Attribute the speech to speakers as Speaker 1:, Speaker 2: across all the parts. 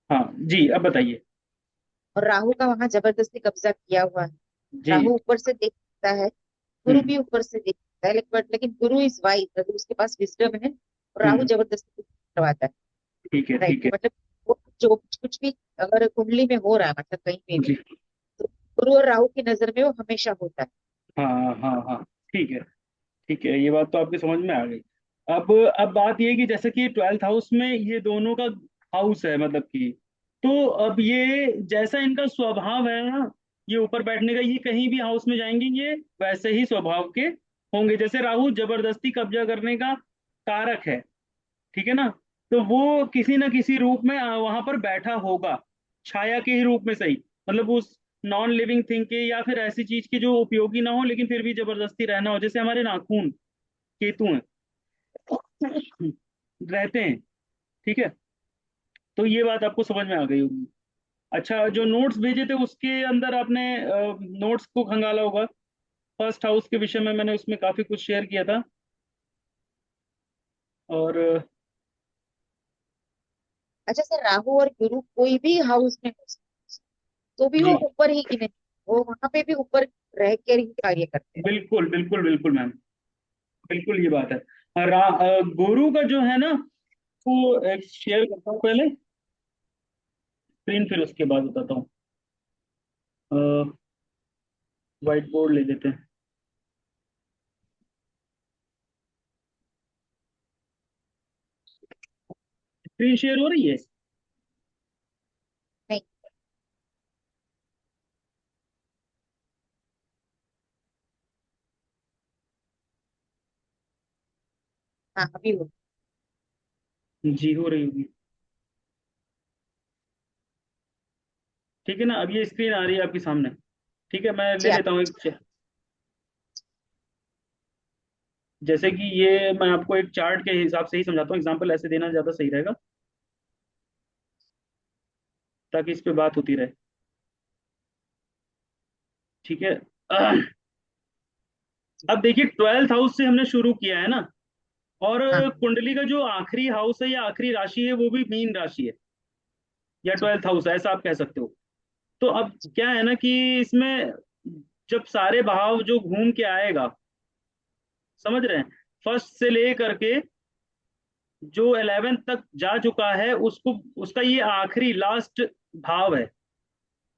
Speaker 1: हाँ जी, अब बताइए।
Speaker 2: और राहु का वहां जबरदस्ती कब्जा किया हुआ है।
Speaker 1: जी।
Speaker 2: राहु ऊपर से देखता है, गुरु
Speaker 1: हम्म।
Speaker 2: भी ऊपर से देखता है, लेकिन गुरु इज वाइज, मतलब उसके पास विजडम है, और राहु
Speaker 1: हम्म।
Speaker 2: जबरदस्ती करवाता है।
Speaker 1: ठीक है,
Speaker 2: राइट,
Speaker 1: ठीक है।
Speaker 2: मतलब वो जो कुछ भी अगर कुंडली में हो रहा है, मतलब कहीं पे भी,
Speaker 1: जी।
Speaker 2: तो गुरु और राहु की नजर में वो हमेशा होता है।
Speaker 1: हाँ हाँ हाँ। ठीक है। ठीक है, ये बात तो आपकी समझ में आ गई। अब बात ये है कि जैसे कि 12th हाउस में ये दोनों का हाउस है, मतलब कि, तो अब ये जैसा इनका स्वभाव है ना, ये ऊपर बैठने का, ये कहीं भी हाउस में जाएंगे ये वैसे ही स्वभाव के होंगे। जैसे राहु जबरदस्ती कब्जा करने का कारक है, ठीक है ना, तो वो किसी ना किसी रूप में वहां पर बैठा होगा, छाया के ही रूप में सही, मतलब उस नॉन लिविंग थिंग के या फिर ऐसी चीज के जो उपयोगी ना हो लेकिन फिर भी जबरदस्ती रहना हो, जैसे हमारे नाखून केतु हैं, रहते हैं। ठीक है, तो ये बात आपको समझ में आ गई होगी। अच्छा, जो नोट्स भेजे थे उसके अंदर आपने नोट्स को खंगाला होगा। फर्स्ट हाउस के विषय में मैंने उसमें काफी कुछ शेयर किया था। और
Speaker 2: अच्छा सर, राहु और गुरु कोई भी हाउस में हो तो भी वो
Speaker 1: जी,
Speaker 2: ऊपर ही गिने, वो वहां पे भी ऊपर रह कर ही कार्य करते हैं।
Speaker 1: बिल्कुल बिल्कुल बिल्कुल मैम, बिल्कुल ये बात है। गुरु का जो है ना, वो एक शेयर करता हूँ पहले स्क्रीन, फिर उसके बाद बताता हूँ। व्हाइट बोर्ड ले लेते हैं। स्क्रीन शेयर हो रही है।
Speaker 2: नहीं। हाँ, अभी हो।
Speaker 1: जी, हो रही होगी। ठीक है ना, अब ये स्क्रीन आ रही है आपके सामने। ठीक है, मैं
Speaker 2: जी
Speaker 1: ले
Speaker 2: आप।
Speaker 1: लेता हूँ जैसे कि ये मैं आपको एक चार्ट के हिसाब से ही समझाता हूँ, एग्जांपल ऐसे देना ज्यादा सही रहेगा, ताकि इस पे बात होती रहे। ठीक है। अब देखिए, 12th हाउस से हमने शुरू किया है ना, और
Speaker 2: हाँ
Speaker 1: कुंडली का जो आखिरी हाउस है या आखिरी राशि है वो भी मीन राशि है, या
Speaker 2: जी
Speaker 1: 12th हाउस है, ऐसा आप कह सकते हो। तो अब
Speaker 2: जी।
Speaker 1: क्या है ना कि इसमें जब सारे भाव जो घूम के आएगा, समझ रहे हैं, फर्स्ट से ले करके जो 11th तक जा चुका है उसको, उसका ये आखिरी लास्ट भाव है।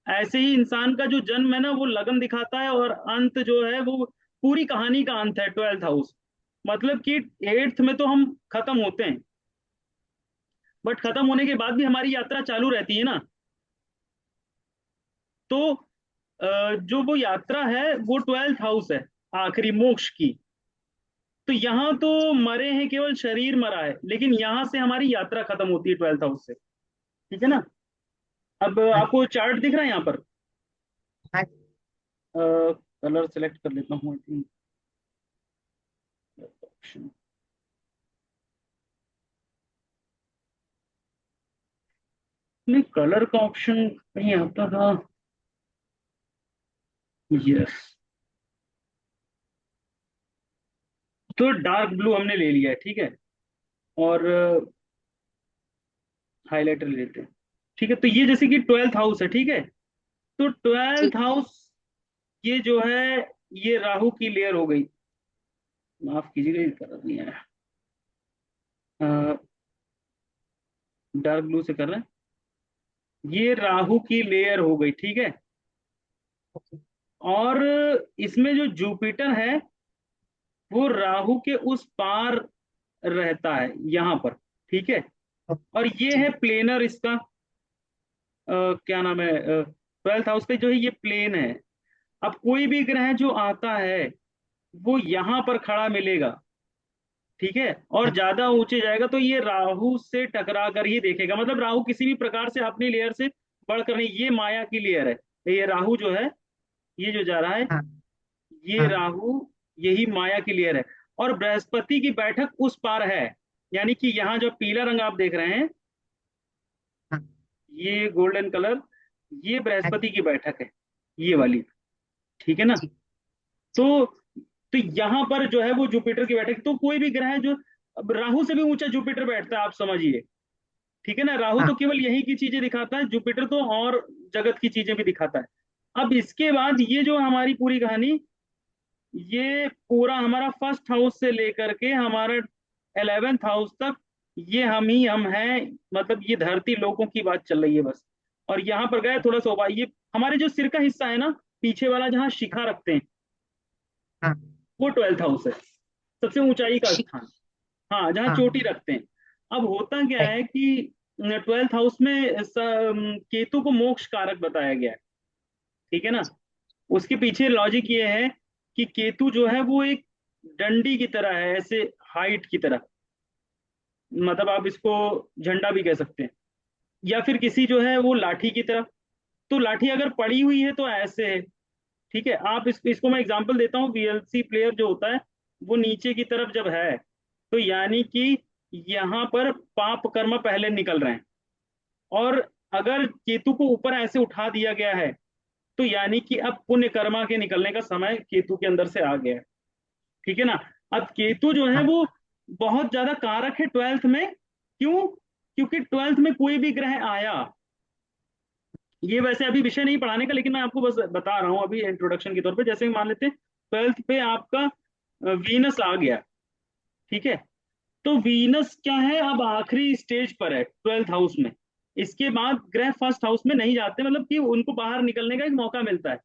Speaker 1: ऐसे ही इंसान का जो जन्म है ना वो लगन दिखाता है, और अंत जो है वो पूरी कहानी का अंत है 12th हाउस। मतलब कि 8th में तो हम खत्म होते हैं, बट
Speaker 2: जी
Speaker 1: खत्म होने के बाद भी हमारी यात्रा चालू रहती है ना। तो जो वो यात्रा है वो 12th हाउस है, आखिरी मोक्ष की। तो यहाँ तो मरे हैं, केवल शरीर मरा है, लेकिन यहाँ से हमारी यात्रा खत्म होती है 12th हाउस से। ठीक है ना। अब
Speaker 2: हाँ
Speaker 1: आपको चार्ट दिख रहा है यहाँ पर।
Speaker 2: हाँ।
Speaker 1: कलर सेलेक्ट कर लेता हूँ, आई थिंक। नहीं, कलर का ऑप्शन कहीं आता था। यस, तो डार्क ब्लू हमने ले लिया है, ठीक है। और हाइलाइटर ले लेते हैं। ठीक है, तो ये जैसे कि 12th हाउस है, ठीक है। तो
Speaker 2: जी
Speaker 1: 12th हाउस ये जो है, ये राहु की लेयर हो गई। माफ कीजिएगा, ये कलर नहीं है, डार्क ब्लू से कर रहे हैं। ये राहु की लेयर हो गई, ठीक है।
Speaker 2: ओके।
Speaker 1: और इसमें जो जुपिटर है वो राहु के उस पार रहता है, यहाँ पर, ठीक है।
Speaker 2: ओके,
Speaker 1: और ये
Speaker 2: जी
Speaker 1: है प्लेनर इसका, क्या नाम है, 12th हाउस का जो है ये प्लेन है। अब कोई भी ग्रह जो आता है वो यहाँ पर खड़ा मिलेगा, ठीक है। और
Speaker 2: हाँ
Speaker 1: ज्यादा ऊंचे जाएगा तो ये राहु से टकरा कर ही देखेगा, मतलब राहु किसी भी प्रकार से अपनी लेयर से बढ़कर नहीं, ये माया की लेयर है। ये राहु जो है, ये जो जा रहा है,
Speaker 2: हाँ
Speaker 1: ये
Speaker 2: हाँ
Speaker 1: राहु, यही माया की लेयर है। और बृहस्पति की बैठक उस पार है, यानी कि यहाँ जो पीला रंग आप देख रहे हैं,
Speaker 2: हाँ
Speaker 1: ये गोल्डन कलर, ये
Speaker 2: हाँ
Speaker 1: बृहस्पति की बैठक है, ये वाली। ठीक है ना।
Speaker 2: जी जी।
Speaker 1: तो तो यहाँ पर जो है वो जुपिटर की बैठक, तो कोई भी ग्रह जो, अब राहु से भी ऊंचा जुपिटर बैठता है, आप समझिए। ठीक है ना। राहु
Speaker 2: हाँ
Speaker 1: तो केवल यही की चीजें दिखाता है, जुपिटर तो और जगत की चीजें भी दिखाता है। अब इसके बाद ये जो हमारी पूरी कहानी, ये पूरा हमारा फर्स्ट हाउस से लेकर के हमारा 11th हाउस तक, ये हम ही हम हैं। मतलब ये धरती लोगों की बात चल रही है बस। और यहाँ पर गए थोड़ा सा ये हमारे जो सिर का हिस्सा है ना, पीछे वाला जहाँ शिखा रखते हैं,
Speaker 2: हाँ।
Speaker 1: वो 12th हाउस है, सबसे ऊंचाई का
Speaker 2: शिक
Speaker 1: स्थान। हाँ, जहाँ
Speaker 2: हाँ।
Speaker 1: चोटी रखते हैं। अब होता क्या
Speaker 2: right,
Speaker 1: है कि 12th हाउस में केतु को मोक्ष कारक बताया गया है। ठीक है ना। उसके पीछे लॉजिक ये है कि केतु जो है वो एक डंडी की तरह है, ऐसे हाइट की तरह। मतलब आप इसको झंडा भी कह सकते हैं, या फिर किसी जो है वो लाठी की तरह। तो लाठी अगर पड़ी हुई है तो ऐसे है। ठीक है, आप इसको मैं एग्जांपल देता हूँ। वीएलसी प्लेयर जो होता है, वो नीचे की तरफ जब है, तो यानी कि यहाँ पर पाप कर्म पहले निकल रहे हैं। और अगर केतु को ऊपर ऐसे उठा दिया गया है, तो यानी कि अब पुण्य कर्मा के निकलने का समय केतु के अंदर से आ गया है। ठीक है ना। अब केतु जो है
Speaker 2: हाँ।
Speaker 1: वो बहुत ज्यादा कारक है 12th में। क्यों? क्योंकि 12th में कोई भी ग्रह आया, ये वैसे अभी विषय नहीं पढ़ाने का, लेकिन मैं आपको बस बता रहा हूँ अभी इंट्रोडक्शन के तौर पे। जैसे मान लेते हैं 12th पे आपका वीनस आ गया। ठीक है। तो वीनस क्या है, अब आखिरी स्टेज पर है 12th हाउस में। इसके बाद ग्रह फर्स्ट हाउस में नहीं जाते, मतलब कि उनको बाहर निकलने का एक मौका मिलता है।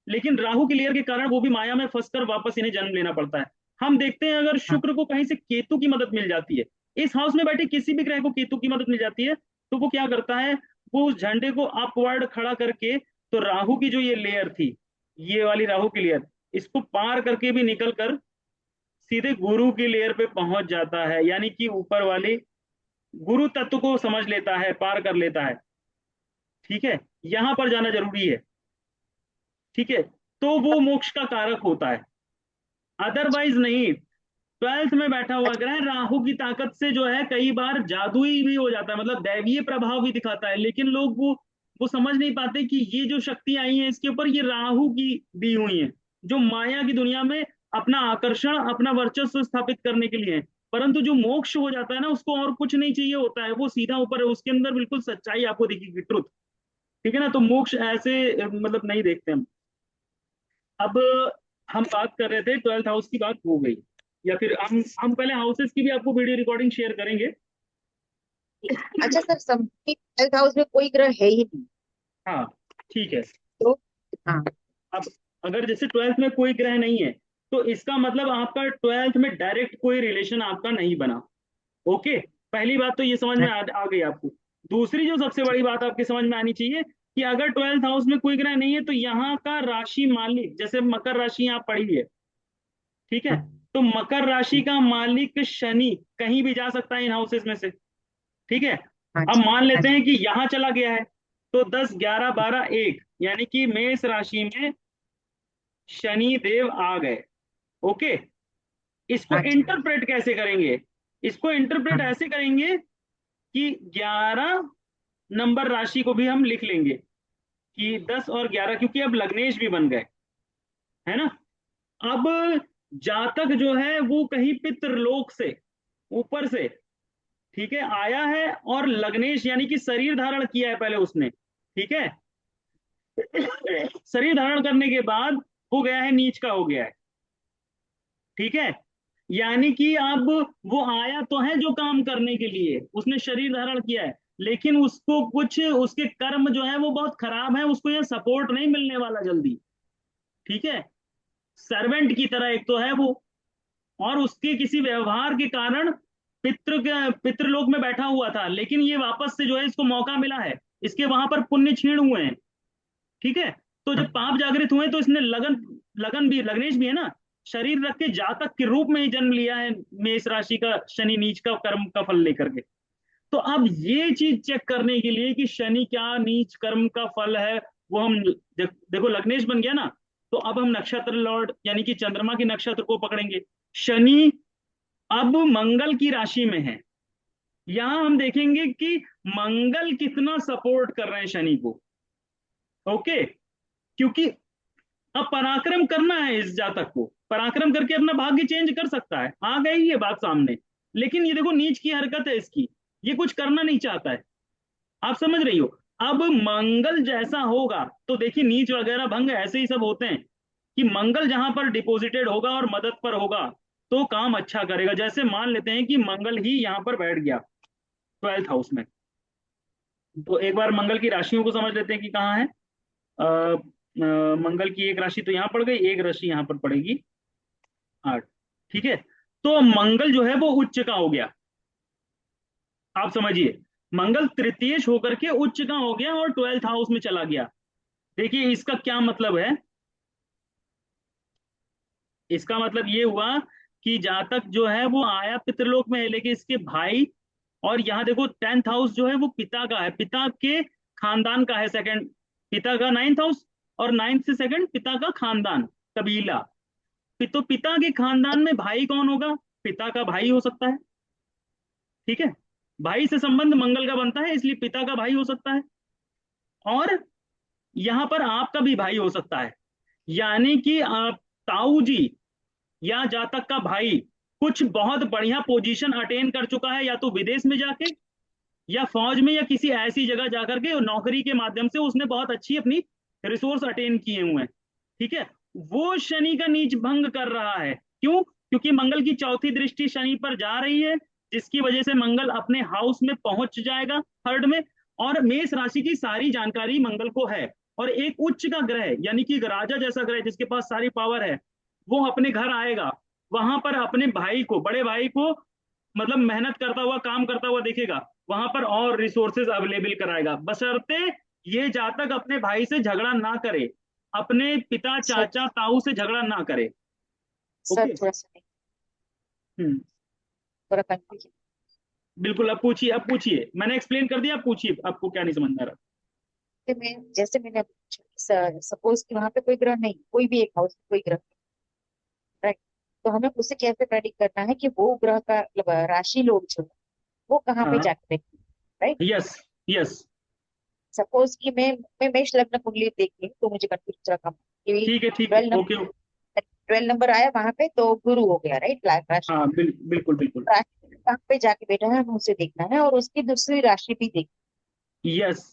Speaker 1: लेकिन राहु क्लियर के कारण वो भी माया में फंसकर वापस इन्हें जन्म लेना पड़ता है। हम देखते हैं अगर
Speaker 2: हाँ।
Speaker 1: शुक्र को कहीं से केतु की मदद मिल जाती है, इस हाउस में बैठे किसी भी ग्रह को केतु की मदद मिल जाती है, तो वो क्या करता है, वो उस झंडे को अपवर्ड खड़ा करके, तो राहु की जो ये लेयर थी, ये वाली राहु की लेयर, इसको पार करके भी निकल कर सीधे गुरु की लेयर पे पहुंच जाता है। यानी कि ऊपर वाली गुरु तत्व को समझ लेता है, पार कर लेता है। ठीक है, यहां पर जाना जरूरी है। ठीक है, तो वो मोक्ष का कारक होता है, अदरवाइज नहीं। 12th में बैठा हुआ
Speaker 2: अच्छा।
Speaker 1: ग्रह राहु की ताकत से जो है कई बार जादुई भी हो जाता है, मतलब दैवीय प्रभाव भी दिखाता है। लेकिन लोग वो समझ नहीं पाते कि ये जो शक्ति आई है इसके ऊपर, ये राहु की दी हुई है, जो माया की दुनिया में अपना आकर्षण, अपना वर्चस्व स्थापित करने के लिए है। परंतु जो मोक्ष हो जाता है ना, उसको और कुछ नहीं चाहिए होता है, वो सीधा ऊपर है, उसके अंदर बिल्कुल सच्चाई आपको दिखेगी, ट्रुथ। ठीक है ना। तो मोक्ष ऐसे मतलब नहीं देखते हम। अब हम बात कर रहे थे 12th हाउस की, बात हो गई। या फिर हम पहले हाउसेस की भी आपको वीडियो रिकॉर्डिंग शेयर करेंगे।
Speaker 2: अच्छा सर, समथिंग 12th हाउस में कोई ग्रह है ही नहीं
Speaker 1: हाँ, ठीक है।
Speaker 2: तो? हाँ।
Speaker 1: अब अगर जैसे 12th में कोई ग्रह नहीं है, तो इसका मतलब आपका 12th में डायरेक्ट कोई रिलेशन आपका नहीं बना। ओके, पहली बात तो ये समझ में आ गई आपको। दूसरी जो सबसे बड़ी बात आपकी समझ में आनी चाहिए, कि अगर 12th हाउस में कोई ग्रह नहीं है, तो यहाँ का राशि मालिक, जैसे मकर राशि यहाँ पड़ी है, ठीक है,
Speaker 2: हाँ।
Speaker 1: तो मकर राशि का मालिक शनि कहीं भी जा सकता है इन हाउसेस में से। ठीक है।
Speaker 2: हाँ
Speaker 1: अब
Speaker 2: जी।
Speaker 1: मान
Speaker 2: हाँ
Speaker 1: लेते
Speaker 2: जी।
Speaker 1: हैं कि यहां चला गया है, तो 10 11 12 1, यानी कि मेष राशि में शनि देव आ गए। ओके। इसको
Speaker 2: हाँ जी।
Speaker 1: इंटरप्रेट कैसे करेंगे? इसको इंटरप्रेट
Speaker 2: हाँ।
Speaker 1: ऐसे करेंगे कि 11 नंबर राशि को भी हम लिख लेंगे, कि 10 और 11, क्योंकि अब लग्नेश भी बन गए, है ना। अब जातक जो है वो कहीं पितृलोक से, ऊपर से, ठीक है, आया है, और लग्नेश यानी कि शरीर धारण किया है पहले उसने। ठीक है। शरीर धारण करने के बाद वो गया है, नीच का हो गया है। ठीक है। यानी कि अब वो आया तो है जो काम करने के लिए, उसने शरीर धारण किया है, लेकिन उसको कुछ उसके कर्म जो है वो बहुत खराब है, उसको ये सपोर्ट नहीं मिलने वाला जल्दी। ठीक है। सर्वेंट की तरह एक तो है वो, और उसके किसी व्यवहार के कारण पितृलोक में बैठा हुआ था, लेकिन ये वापस से जो है इसको मौका मिला है, इसके वहां पर पुण्य क्षीण हुए हैं। ठीक है। तो जब
Speaker 2: हाँ।
Speaker 1: पाप जागृत हुए, तो इसने लगन, लगन भी, लग्नेश भी है ना, शरीर रख के जातक के रूप में ही जन्म लिया है, मेष राशि का शनि नीच का कर्म का फल लेकर के। तो अब ये चीज चेक करने के लिए कि शनि क्या नीच कर्म का फल है, वो हम देखो लग्नेश बन गया ना, तो अब हम नक्षत्र लॉर्ड यानी कि चंद्रमा के नक्षत्र को पकड़ेंगे। शनि अब मंगल की राशि में है, यहां हम देखेंगे कि मंगल कितना सपोर्ट कर रहे हैं शनि को। ओके। क्योंकि अब पराक्रम करना है इस जातक को, पराक्रम करके अपना भाग्य चेंज कर सकता है, आ गई ये बात सामने। लेकिन ये देखो नीच की हरकत है इसकी, ये कुछ करना नहीं चाहता है। आप समझ रही हो। अब मंगल जैसा होगा तो देखिए, नीच वगैरह भंग ऐसे ही सब होते हैं कि मंगल जहां पर डिपॉजिटेड होगा और मदद पर होगा तो काम अच्छा करेगा। जैसे मान लेते हैं कि मंगल ही यहाँ पर बैठ गया 12th हाउस में, तो एक बार मंगल की राशियों को समझ लेते हैं कि कहाँ है। मंगल की एक राशि तो यहाँ पड़ गई, एक राशि यहाँ पर पड़ेगी 8। ठीक है, तो मंगल जो है वो उच्च का हो गया। आप समझिए, मंगल तृतीयेश होकर के उच्च का हो गया और 12th हाउस में चला गया। देखिए इसका क्या मतलब है। इसका मतलब ये हुआ कि जातक जो है वो आया पितृलोक में है, लेकिन इसके भाई, और यहाँ देखो 10th हाउस जो है वो पिता का है, पिता के खानदान का है सेकंड, पिता का 9th हाउस, और 9th से सेकंड पिता का खानदान, कबीला। तो पिता के खानदान में भाई कौन होगा, पिता का भाई हो सकता है। ठीक है, भाई से संबंध मंगल का बनता है, इसलिए पिता का भाई हो सकता है। और यहाँ पर आपका भी भाई हो सकता है, यानी कि आप ताऊ जी या जातक का भाई कुछ बहुत बढ़िया पोजीशन अटेन कर चुका है, या तो विदेश में जाके, या फौज में, या किसी ऐसी जगह जाकर के नौकरी के माध्यम से उसने बहुत अच्छी अपनी रिसोर्स अटेन किए हुए हैं। ठीक है, वो शनि का नीच भंग कर रहा है। क्यों? क्योंकि मंगल की चौथी दृष्टि शनि पर जा रही है, जिसकी वजह से मंगल अपने हाउस में पहुंच जाएगा, थर्ड में। और मेष राशि की सारी जानकारी मंगल को है, और एक उच्च का ग्रह यानी कि राजा जैसा ग्रह जिसके पास सारी पावर है, वो अपने घर आएगा, वहां पर अपने भाई को, बड़े भाई को, मतलब मेहनत करता हुआ, काम करता हुआ देखेगा, वहां पर और रिसोर्सेज अवेलेबल कराएगा, बशर्ते ये जातक अपने भाई से झगड़ा ना करे, अपने पिता
Speaker 2: सर,
Speaker 1: चाचा ताऊ से झगड़ा ना करे।
Speaker 2: Sir
Speaker 1: okay.
Speaker 2: थोड़ा सा नहीं,
Speaker 1: हम्म।
Speaker 2: थोड़ा कंफ्यूजन।
Speaker 1: बिल्कुल, अब पूछिए, अब पूछिए, मैंने एक्सप्लेन कर दिया, अब पूछिए आपको क्या नहीं समझ में आ रहा।
Speaker 2: मैं जैसे मैंने सपोज कि वहां पे कोई ग्रह नहीं, कोई भी एक हाउस में कोई ग्रह, राइट? तो हमें उसे कैसे प्रेडिक्ट करना है कि वो ग्रह का मतलब राशि लोग जो है वो कहाँ पे
Speaker 1: हाँ।
Speaker 2: जाके बैठे, राइट?
Speaker 1: यस। यस।
Speaker 2: सपोज कि मैं मेष लग्न कुंडली देख ली तो मुझे कंफ्यूज थोड़ा कम कि
Speaker 1: ठीक है, ठीक है,
Speaker 2: 12
Speaker 1: ओके।
Speaker 2: नंबर, 12 नंबर आया वहां पे तो गुरु हो गया, राइट? राशि,
Speaker 1: हाँ, बिल्कुल बिल्कुल।
Speaker 2: राशि कहाँ पे जाके बैठा है हमें उसे देखना है, और उसकी दूसरी राशि भी देखना,
Speaker 1: यस।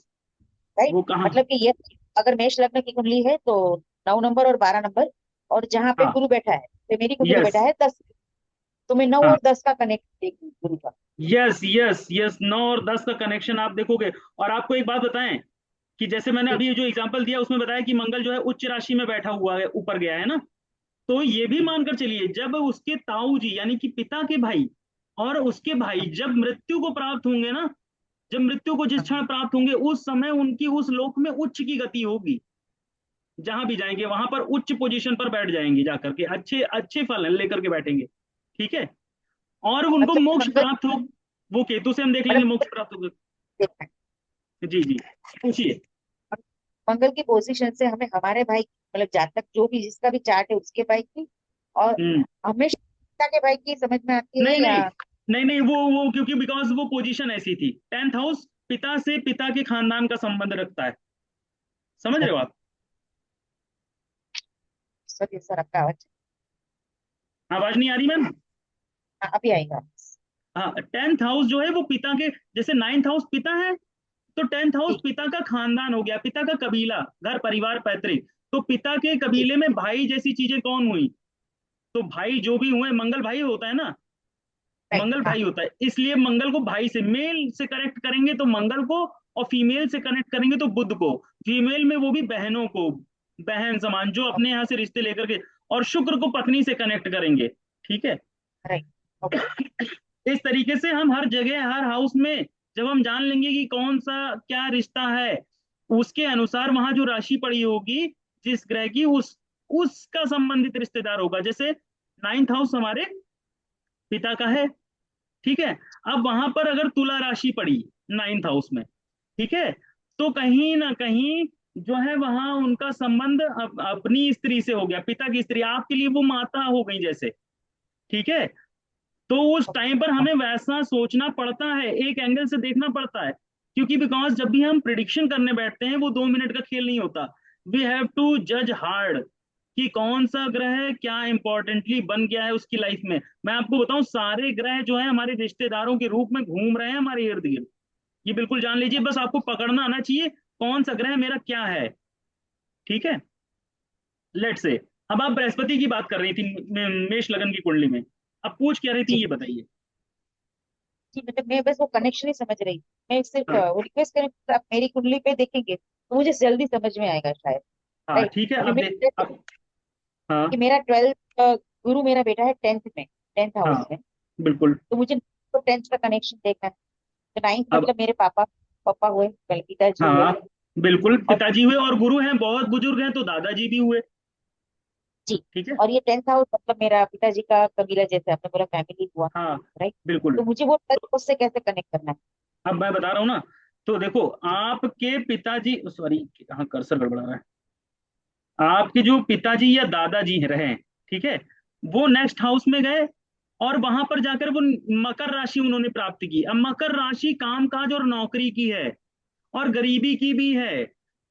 Speaker 2: राइट?
Speaker 1: वो कहाँ।
Speaker 2: मतलब कि ये अगर मेष लग्न की कुंडली है तो 9 नंबर और 12 नंबर, और जहाँ पे
Speaker 1: हाँ।
Speaker 2: गुरु बैठा है, तो मेरी कुंडली में बैठा
Speaker 1: यस।
Speaker 2: है 10, तो मैं 9
Speaker 1: हाँ।
Speaker 2: और 10 का कनेक्ट देखूंगी गुरु का।
Speaker 1: यस यस यस, 9 और 10 का कनेक्शन आप देखोगे। और आपको एक बात बताएं कि जैसे मैंने
Speaker 2: जी
Speaker 1: अभी जो एग्जांपल दिया उसमें बताया कि मंगल जो है उच्च राशि में बैठा हुआ है, ऊपर गया है ना, तो ये भी
Speaker 2: जी
Speaker 1: मानकर चलिए जब उसके ताऊ जी यानी कि पिता के भाई और उसके भाई जब मृत्यु को प्राप्त होंगे ना, जब मृत्यु को जिस
Speaker 2: हाँ,
Speaker 1: क्षण प्राप्त होंगे उस समय उनकी उस लोक में उच्च की गति होगी, जहां भी जाएंगे वहां पर उच्च पोजीशन पर बैठ जाएंगे, जाकर के अच्छे अच्छे फल लेकर के बैठेंगे। ठीक है, और उनको
Speaker 2: मतलब कि
Speaker 1: मोक्ष
Speaker 2: मंगल,
Speaker 1: प्राप्त हो, वो केतु से हम देख लेंगे
Speaker 2: मतलब
Speaker 1: मोक्ष प्राप्त होगा।
Speaker 2: देखना है,
Speaker 1: जी जी, पूछिए।
Speaker 2: मंगल की पोजीशन से हमें हमारे भाई मतलब जातक जो भी जिसका भी चार्ट है उसके भाई की, और
Speaker 1: हम्म।
Speaker 2: हमेशा के भाई की समझ में आती है
Speaker 1: नहीं
Speaker 2: या?
Speaker 1: नहीं, नहीं नहीं, वो क्योंकि बिकॉज वो पोजीशन ऐसी थी, 10th हाउस पिता से, पिता के खानदान का संबंध रखता है। समझ
Speaker 2: सर,
Speaker 1: रहे हो आप।
Speaker 2: सर ये सर आपका आवाज,
Speaker 1: आवाज नहीं आ रही मैम।
Speaker 2: हाँ, अभी आएगा।
Speaker 1: हाँ, 10th हाउस जो है वो पिता के, जैसे 9th हाउस पिता है, तो 10th हाउस
Speaker 2: जी
Speaker 1: पिता का खानदान हो गया, पिता का कबीला, घर परिवार पैतृक। तो पिता के
Speaker 2: जी,
Speaker 1: कबीले में भाई जैसी चीजें कौन हुई, तो भाई जो भी हुए, मंगल भाई होता है ना,
Speaker 2: राइट,
Speaker 1: मंगल
Speaker 2: हाँ,
Speaker 1: भाई होता है, इसलिए मंगल को भाई से, मेल से कनेक्ट करेंगे तो मंगल को, और फीमेल से कनेक्ट करेंगे तो बुध को। फीमेल में वो भी बहनों को, बहन समान जो अपने यहाँ से रिश्ते लेकर के, और शुक्र को पत्नी से कनेक्ट करेंगे। ठीक है,
Speaker 2: राइट, ओके,
Speaker 1: इस तरीके से हम हर जगह हर हाउस में जब हम जान लेंगे कि कौन सा क्या रिश्ता है, उसके अनुसार वहां जो राशि पड़ी होगी जिस ग्रह की, उसका संबंधित रिश्तेदार होगा। जैसे 9th हाउस हमारे पिता का है। ठीक है, अब वहां पर अगर तुला राशि पड़ी 9th हाउस में, ठीक है, तो कहीं ना कहीं जो है वहां उनका संबंध अपनी स्त्री से हो गया, पिता की स्त्री आपके लिए वो माता हो गई जैसे। ठीक है, तो उस
Speaker 2: ओके,
Speaker 1: टाइम पर
Speaker 2: हाँ,
Speaker 1: हमें वैसा सोचना पड़ता है, एक एंगल से देखना पड़ता है, क्योंकि बिकॉज जब भी हम प्रिडिक्शन करने बैठते हैं वो 2 मिनट का खेल नहीं होता। वी हैव टू जज हार्ड, कि कौन सा ग्रह क्या इंपॉर्टेंटली बन गया है उसकी लाइफ में। मैं आपको बताऊं, सारे ग्रह जो है हमारे रिश्तेदारों के रूप में घूम रहे हैं हमारे इर्द गिर्द। ये बिल्कुल जान लीजिए, बस आपको पकड़ना आना चाहिए कौन सा ग्रह मेरा क्या है। ठीक है, लेट से। अब आप बृहस्पति की बात कर रही थी मेष लगन की कुंडली में, अब पूछ क्या रही थी
Speaker 2: जी
Speaker 1: ये बताइए।
Speaker 2: जी, मतलब मैं बस वो कनेक्शन ही समझ रही थी। मैं सिर्फ
Speaker 1: हाँ
Speaker 2: वो रिक्वेस्ट करें कि आप मेरी कुंडली पे देखेंगे तो मुझे जल्दी समझ में आएगा शायद।
Speaker 1: हाँ
Speaker 2: राइट।
Speaker 1: ठीक है,
Speaker 2: अभी
Speaker 1: अब
Speaker 2: मैं
Speaker 1: देख अब। हाँ
Speaker 2: कि मेरा 12th, गुरु मेरा बेटा है 10th में, 10th
Speaker 1: हाँ
Speaker 2: हाउस में।
Speaker 1: बिल्कुल।
Speaker 2: तो मुझे तो 10th का कनेक्शन देखना है। तो 9th
Speaker 1: अब
Speaker 2: मतलब मेरे पापा, पापा हुए, पहले पिताजी हुए।
Speaker 1: हाँ बिल्कुल,
Speaker 2: और
Speaker 1: पिताजी हुए और गुरु हैं, बहुत बुजुर्ग हैं तो दादाजी भी हुए।
Speaker 2: जी,
Speaker 1: ठीक है।
Speaker 2: और ये 10th हाउस मतलब मेरा पिताजी का कबीला, जैसे आपने बोला फैमिली हुआ।
Speaker 1: हाँ
Speaker 2: राइट।
Speaker 1: बिल्कुल।
Speaker 2: तो मुझे वो 10th हाउस से कैसे कनेक्ट करना है?
Speaker 1: अब मैं बता रहा हूँ ना, तो देखो,
Speaker 2: जी
Speaker 1: आपके पिताजी, सॉरी हाँ कर्सर गड़बड़ा रहा है, आपके जो पिताजी या दादाजी रहे, ठीक है, वो नेक्स्ट हाउस में गए और वहां पर जाकर वो मकर राशि उन्होंने प्राप्त की। अब मकर राशि कामकाज और नौकरी की है और गरीबी की भी है।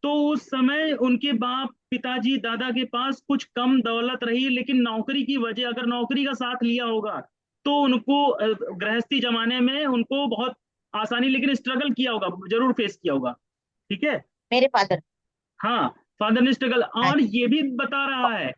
Speaker 1: तो उस समय उनके बाप पिताजी दादा के पास कुछ कम दौलत रही, लेकिन नौकरी की वजह, अगर नौकरी का साथ लिया होगा तो उनको गृहस्थी जमाने में उनको बहुत आसानी, लेकिन स्ट्रगल किया होगा, जरूर फेस किया होगा। ठीक है।
Speaker 2: मेरे फादर।
Speaker 1: हाँ, फादर ने स्ट्रगल,
Speaker 2: हाँ
Speaker 1: और ये भी बता रहा है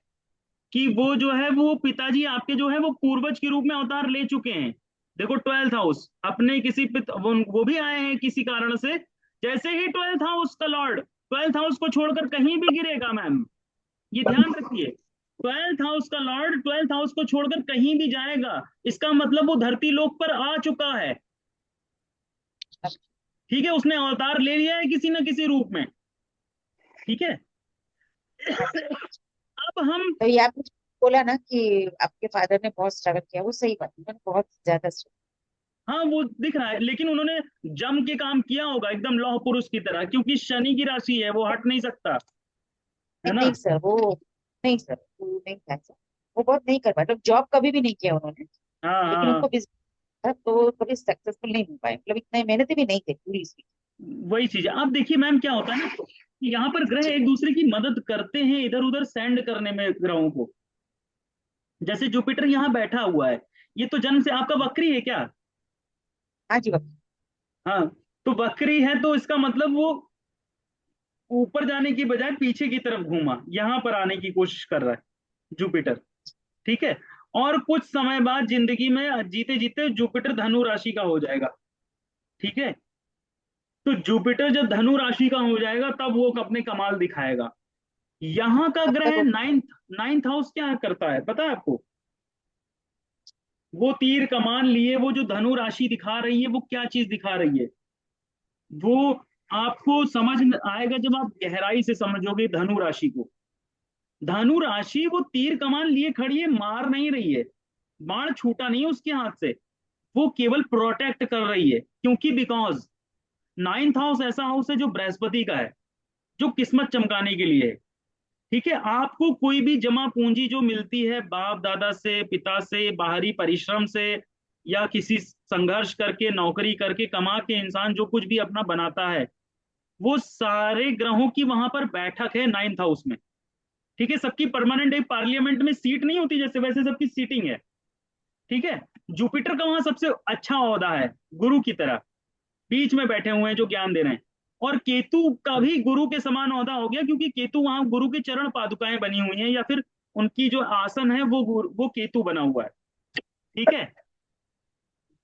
Speaker 1: कि वो जो है वो पिताजी आपके जो है वो पूर्वज के रूप में अवतार ले चुके हैं। देखो 12th हाउस अपने किसी वो भी आए हैं किसी कारण से। जैसे ही 12th हाउस का लॉर्ड 12th हाउस को छोड़कर कहीं भी गिरेगा मैम, ये ध्यान रखिए, 12th हाउस का लॉर्ड 12th हाउस को छोड़कर कहीं भी जाएगा, इसका मतलब वो धरती लोक पर आ चुका है। ठीक है, उसने अवतार ले लिया है किसी न किसी रूप में। ठीक है। अब हम,
Speaker 2: तो ये आपने बोला ना कि आपके फादर ने बहुत स्ट्रगल किया, वो सही बात है, उन्होंने बहुत ज्यादा struggle
Speaker 1: हाँ वो दिख रहा है, लेकिन उन्होंने जम के काम किया होगा एकदम लौह पुरुष की तरह, क्योंकि शनि की राशि है, वो हट नहीं सकता, है
Speaker 2: किया।
Speaker 1: ना।
Speaker 2: नहीं सर वो, नहीं सर वो नहीं था सर। वो बहुत नहीं कर पाए, मतलब जॉब कभी भी नहीं किया उन्होंने।
Speaker 1: हाँ
Speaker 2: लेकिन
Speaker 1: हाँ,
Speaker 2: उनको बिजनेस था तो कभी सक्सेसफुल नहीं हो पाए, मतलब इतने मेहनती भी नहीं थे पूरी इसकी।
Speaker 1: वही चीज है। अब देखिए मैम क्या होता है ना, कि यहाँ पर ग्रह
Speaker 2: जी।
Speaker 1: एक दूसरे की मदद करते हैं इधर उधर सेंड करने में ग्रहों को। जैसे जुपिटर यहाँ बैठा हुआ है, ये तो जन्म से आपका वक्री है क्या।
Speaker 2: हाँ जी बाबा।
Speaker 1: हाँ, तो वक्री है तो इसका मतलब वो ऊपर जाने की बजाय पीछे की तरफ घूमा, यहाँ पर आने की कोशिश कर रहा है जुपिटर। ठीक है। और कुछ समय बाद जिंदगी में जीते जीते जुपिटर धनु राशि का हो जाएगा। ठीक है। तो जुपिटर जब धनु राशि का हो जाएगा तब वो अपने कमाल दिखाएगा। यहाँ का
Speaker 2: तब तक
Speaker 1: ग्रह
Speaker 2: वो
Speaker 1: नाइन्थ, नाइन्थ हाउस क्या करता है पता है आपको। वो तीर कमान लिए वो जो धनु राशि दिखा रही है, वो क्या चीज दिखा रही है, वो आपको समझ में आएगा जब आप गहराई से समझोगे धनु राशि को। धनु राशि वो तीर कमान लिए खड़ी है, मार नहीं रही है, बाण छूटा नहीं है उसके हाथ से, वो केवल प्रोटेक्ट कर रही है, क्योंकि बिकॉज नाइन्थ हाउस ऐसा हाउस है जो बृहस्पति का है, जो किस्मत चमकाने के लिए है। ठीक है, आपको कोई भी जमा पूंजी जो मिलती है बाप दादा से, पिता से, बाहरी परिश्रम से, या किसी संघर्ष करके नौकरी करके कमा के इंसान जो कुछ भी अपना बनाता है, वो सारे ग्रहों की वहां पर बैठक है नाइन्थ हाउस में। ठीक है, सबकी परमानेंट एक पार्लियामेंट में सीट नहीं होती जैसे, वैसे सबकी सीटिंग है। ठीक है। जुपिटर का वहां सबसे अच्छा ओहदा है, गुरु की तरह बीच में बैठे हुए हैं जो ज्ञान दे रहे हैं। और केतु का भी गुरु के समान ओहदा हो गया, क्योंकि केतु वहां गुरु की चरण पादुकाएं बनी हुई हैं, या फिर उनकी जो आसन है वो केतु बना हुआ है। ठीक है।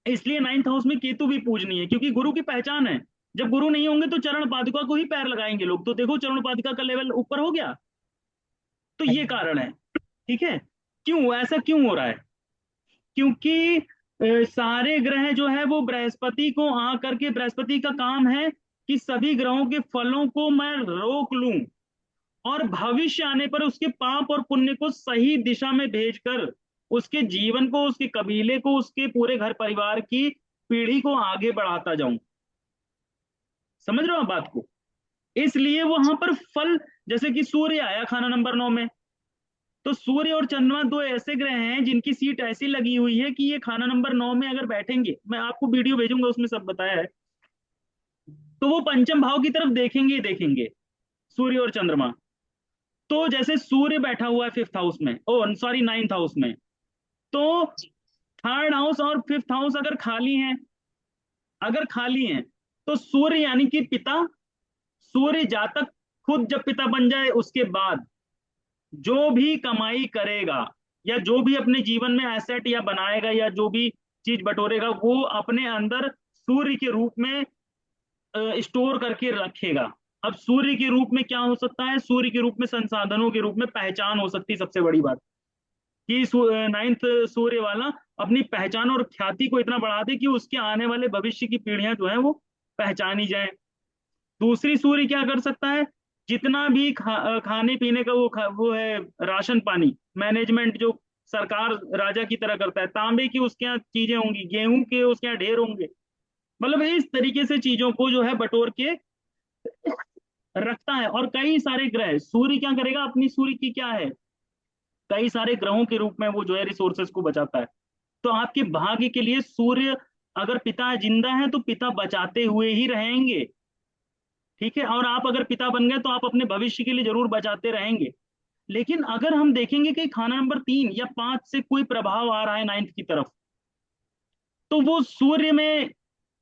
Speaker 1: इसलिए नाइन्थ हाउस में केतु भी पूजनीय है, क्योंकि गुरु की पहचान है। जब गुरु नहीं होंगे तो चरण पादुका को ही पैर लगाएंगे लोग, तो देखो चरण पादुका का लेवल ऊपर हो गया। तो ये कारण है। ठीक है। क्यों ऐसा क्यों हो रहा है, क्योंकि सारे ग्रह जो है वो बृहस्पति को आ करके, बृहस्पति का काम है कि सभी ग्रहों के फलों को मैं रोक लूं और भविष्य आने पर उसके पाप और पुण्य को सही दिशा में भेजकर उसके जीवन को, उसके कबीले को, उसके पूरे घर परिवार की पीढ़ी को आगे बढ़ाता जाऊं। समझ रहे हो आप बात को। इसलिए वहां पर फल, जैसे कि सूर्य आया खाना नंबर 9 में, तो सूर्य और चंद्रमा दो ऐसे ग्रह हैं जिनकी सीट ऐसी लगी हुई है कि ये खाना नंबर 9 में अगर बैठेंगे, मैं आपको वीडियो भेजूंगा उसमें सब बताया है, तो वो पंचम भाव की तरफ देखेंगे ही देखेंगे, सूर्य और चंद्रमा। तो जैसे सूर्य बैठा हुआ है फिफ्थ हाउस में, ओ सॉरी नाइन्थ हाउस में, तो
Speaker 2: जी।
Speaker 1: थर्ड हाउस और फिफ्थ हाउस अगर खाली हैं, अगर खाली हैं, तो सूर्य यानी कि पिता, सूर्य जातक खुद जब पिता बन जाए उसके बाद जो भी कमाई करेगा, या जो भी अपने जीवन में एसेट या बनाएगा, या जो भी चीज बटोरेगा, वो अपने अंदर सूर्य के रूप में स्टोर करके रखेगा। अब सूर्य के रूप में क्या हो सकता है? सूर्य के रूप में संसाधनों के रूप में पहचान हो सकती है, सबसे बड़ी बात कि नाइन्थ सूर्य वाला अपनी पहचान और ख्याति को इतना बढ़ा दे कि उसके आने वाले भविष्य की पीढ़ियां जो है वो पहचानी जाए। दूसरी सूर्य क्या कर सकता है? जितना भी खाने पीने का वो है, राशन पानी मैनेजमेंट जो सरकार राजा की तरह करता है, तांबे की उसके यहाँ चीजें होंगी, गेहूं के उसके यहाँ ढेर होंगे, मतलब इस तरीके से चीजों को जो है बटोर के रखता है। और कई सारे ग्रह, सूर्य क्या करेगा? अपनी सूर्य की क्या है, कई सारे ग्रहों के रूप में वो जो है रिसोर्सेज को बचाता है। तो आपके भाग्य के लिए सूर्य, अगर पिता जिंदा है तो पिता बचाते हुए ही रहेंगे, ठीक है, और आप अगर पिता बन गए तो आप अपने भविष्य के लिए जरूर बचाते रहेंगे। लेकिन अगर हम देखेंगे कि खाना नंबर 3 या 5 से कोई प्रभाव आ रहा है नाइन्थ की तरफ, तो वो सूर्य में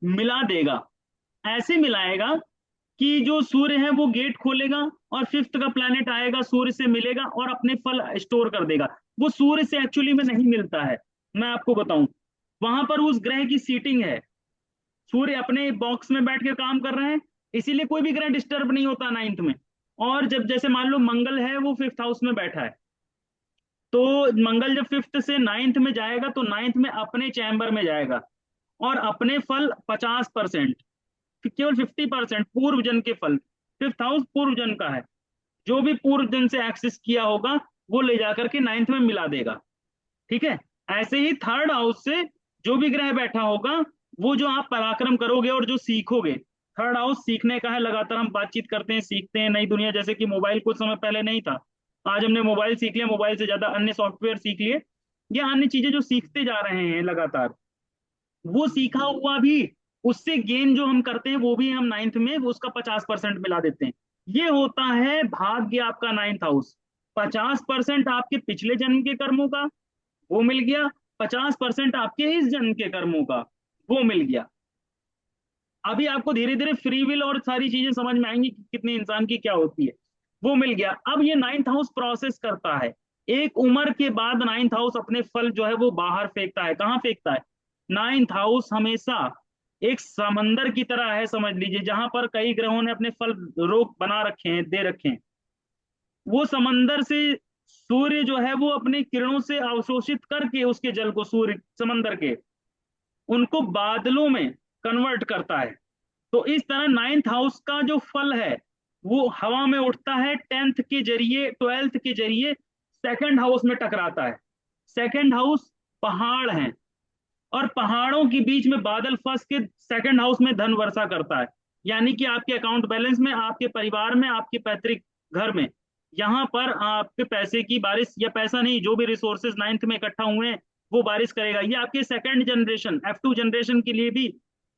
Speaker 1: मिला देगा, ऐसे मिलाएगा कि जो सूर्य है वो गेट खोलेगा और फिफ्थ का प्लैनेट आएगा, सूर्य से मिलेगा और अपने फल स्टोर कर देगा। वो सूर्य से एक्चुअली में नहीं मिलता है, मैं आपको बताऊं, वहां पर उस ग्रह की सीटिंग है, सूर्य अपने बॉक्स में बैठ के काम कर रहे हैं, इसीलिए कोई भी ग्रह डिस्टर्ब नहीं होता नाइन्थ में। और जब जैसे मान लो मंगल है वो फिफ्थ हाउस में बैठा है, तो मंगल जब फिफ्थ से नाइन्थ में जाएगा तो नाइन्थ में अपने चैम्बर में जाएगा और अपने फल 50%, केवल 50% पूर्व जन के फल, फिफ्थ हाउस पूर्व जन का है, जो भी पूर्व जन से एक्सेस किया होगा वो ले जाकर के नाइन्थ में मिला देगा, ठीक है। ऐसे ही थर्ड हाउस से जो भी ग्रह बैठा होगा, वो जो आप पराक्रम करोगे और जो सीखोगे, थर्ड हाउस सीखने का है, लगातार हम बातचीत करते हैं, सीखते हैं नई दुनिया, जैसे कि मोबाइल कुछ समय पहले नहीं था, आज हमने मोबाइल सीख लिया, मोबाइल से ज्यादा अन्य सॉफ्टवेयर सीख लिए, या अन्य चीजें जो सीखते जा रहे हैं लगातार, वो सीखा हुआ भी, उससे गेन जो हम करते हैं वो भी हम नाइन्थ में वो उसका 50% मिला देते हैं। ये होता है भाग्य आपका नाइन्थ हाउस। 50% आपके पिछले जन्म के कर्मों का वो मिल गया, 50% आपके इस जन्म के कर्मों का वो मिल गया। अभी आपको धीरे धीरे फ्री विल और सारी चीजें समझ में आएंगी कि कितनी इंसान की क्या होती है, वो मिल गया। अब ये नाइन्थ हाउस प्रोसेस करता है, एक उम्र के बाद नाइन्थ हाउस अपने फल जो है वो बाहर फेंकता है। कहाँ फेंकता है? नाइन्थ हाउस हमेशा एक समंदर की तरह है, समझ लीजिए, जहां पर कई ग्रहों ने अपने फल रोक बना रखे हैं, दे रखे हैं। वो समंदर से सूर्य जो है वो अपने किरणों से अवशोषित करके उसके जल को, सूर्य समंदर के, उनको बादलों में कन्वर्ट करता है। तो इस तरह नाइन्थ हाउस का जो फल है वो हवा में उठता है, टेंथ के जरिए, ट्वेल्थ के जरिए सेकंड हाउस में टकराता है। सेकंड हाउस पहाड़ हैं, और पहाड़ों के बीच में बादल फंस के सेकंड हाउस में धन वर्षा करता है, यानी कि आपके अकाउंट बैलेंस में, आपके परिवार में, आपके पैतृक घर में, यहाँ पर आपके पैसे की बारिश, या पैसा नहीं, जो भी रिसोर्सेज नाइन्थ में इकट्ठा हुए हैं वो बारिश करेगा। ये आपके सेकंड जनरेशन F2 जनरेशन के लिए भी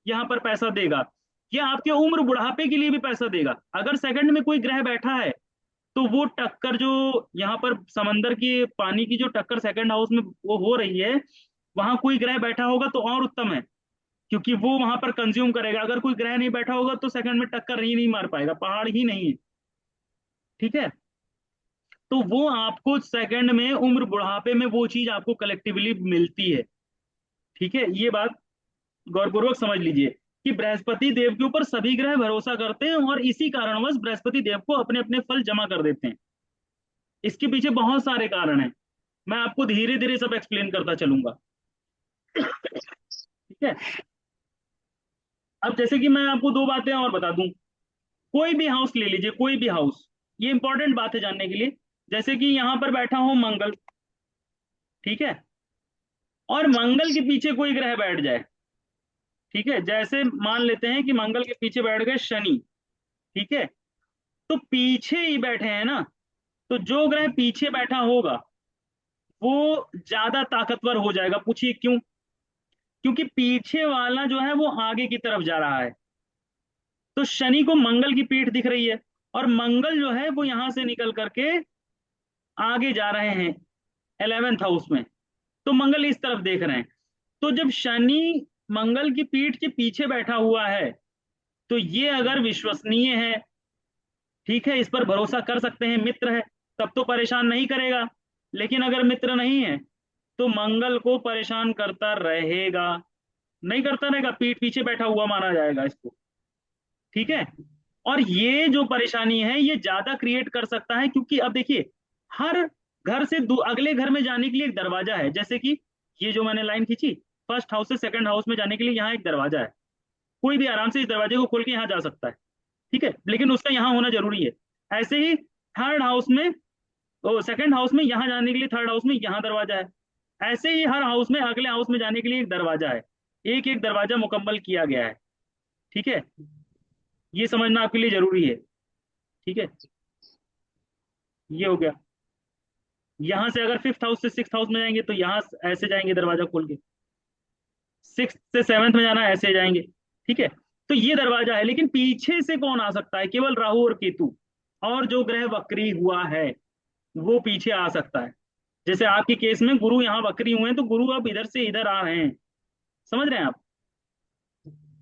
Speaker 1: यहाँ पर पैसा देगा, ये आपके उम्र बुढ़ापे के लिए भी पैसा देगा। अगर सेकंड में कोई ग्रह बैठा है तो वो टक्कर जो यहाँ पर समंदर की पानी की जो टक्कर सेकंड हाउस में वो हो रही है, वहां कोई ग्रह बैठा होगा तो और उत्तम है, क्योंकि वो वहां पर कंज्यूम करेगा। अगर कोई ग्रह नहीं बैठा होगा तो सेकंड में टक्कर ही नहीं मार पाएगा, पहाड़ ही नहीं है, ठीक है। तो वो आपको सेकंड में उम्र बुढ़ापे में वो चीज आपको कलेक्टिवली मिलती है, ठीक है। ये बात गौरपूर्वक समझ लीजिए कि बृहस्पति देव के ऊपर सभी ग्रह भरोसा करते हैं और इसी कारणवश बृहस्पति देव को अपने अपने फल जमा कर देते हैं। इसके पीछे बहुत सारे कारण हैं, मैं आपको धीरे धीरे सब एक्सप्लेन करता चलूंगा, ठीक है। अब जैसे कि मैं आपको दो बातें और बता दूं, कोई भी हाउस ले लीजिए, कोई भी हाउस, ये इंपॉर्टेंट बात है जानने के लिए। जैसे कि यहां पर बैठा हो मंगल, ठीक है, और मंगल के पीछे कोई ग्रह बैठ जाए, ठीक है, जैसे मान लेते हैं कि मंगल के पीछे बैठ गए शनि, ठीक है, तो पीछे ही बैठे हैं ना, तो जो ग्रह पीछे बैठा होगा वो ज्यादा ताकतवर हो जाएगा। पूछिए क्यों? क्योंकि पीछे वाला जो है वो आगे की तरफ जा रहा है, तो शनि को मंगल की पीठ दिख रही है, और मंगल जो है वो यहां से निकल करके आगे जा रहे हैं 11th हाउस में, तो मंगल इस तरफ देख रहे हैं। तो जब शनि मंगल की पीठ के पीछे बैठा हुआ है, तो ये अगर विश्वसनीय है, ठीक है, इस पर भरोसा कर सकते हैं, मित्र है, तब तो परेशान नहीं करेगा। लेकिन अगर मित्र नहीं है तो मंगल को परेशान करता रहेगा, नहीं करता रहेगा, पीठ पीछे बैठा हुआ माना जाएगा इसको। ठीक है। और ये जो परेशानी है ये ज्यादा क्रिएट कर सकता है, क्योंकि अब देखिए, हर घर से अगले घर में जाने के लिए एक दरवाजा है। जैसे कि ये जो मैंने लाइन खींची, फर्स्ट हाउस से सेकंड हाउस में जाने के लिए यहाँ एक दरवाजा है। कोई भी आराम से इस दरवाजे को खोल के यहाँ जा सकता है। ठीक है, लेकिन उसका यहाँ होना जरूरी है। ऐसे ही थर्ड हाउस में, सेकंड हाउस में यहाँ जाने के लिए थर्ड हाउस में यहाँ दरवाजा है। ऐसे ही हर हाउस में अगले हाउस में जाने के लिए एक दरवाजा है। एक एक दरवाजा मुकम्मल किया गया है। ठीक है, ये समझना आपके लिए जरूरी है। ठीक है, ये हो गया। यहां से अगर फिफ्थ हाउस से सिक्स हाउस में जाएंगे तो यहाँ ऐसे जाएंगे दरवाजा खोल के, सिक्स से सेवंथ में जाना ऐसे जाएंगे। ठीक है, तो ये दरवाजा है। लेकिन पीछे से कौन आ सकता है? केवल राहु और केतु, और जो ग्रह वक्री हुआ है वो पीछे आ सकता है। जैसे आपके केस में गुरु यहाँ वक्री हुए हैं, तो गुरु अब इधर से इधर आ रहे हैं, समझ रहे हैं आप?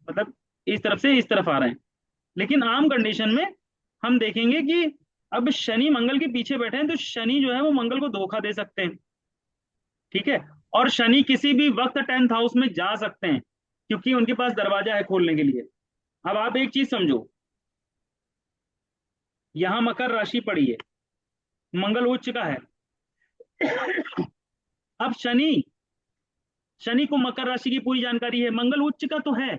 Speaker 1: मतलब इस तरफ से इस तरफ आ रहे हैं। लेकिन आम कंडीशन में हम देखेंगे कि अब शनि मंगल के पीछे बैठे हैं, तो शनि जो है वो मंगल को धोखा दे सकते हैं। ठीक है, और शनि किसी भी वक्त 10th हाउस में जा सकते हैं, क्योंकि उनके पास दरवाजा है खोलने के लिए। अब आप एक चीज समझो, यहां मकर राशि पड़ी है, मंगल उच्च का है। अब शनि, शनि को मकर राशि की पूरी जानकारी है, मंगल उच्च का तो है।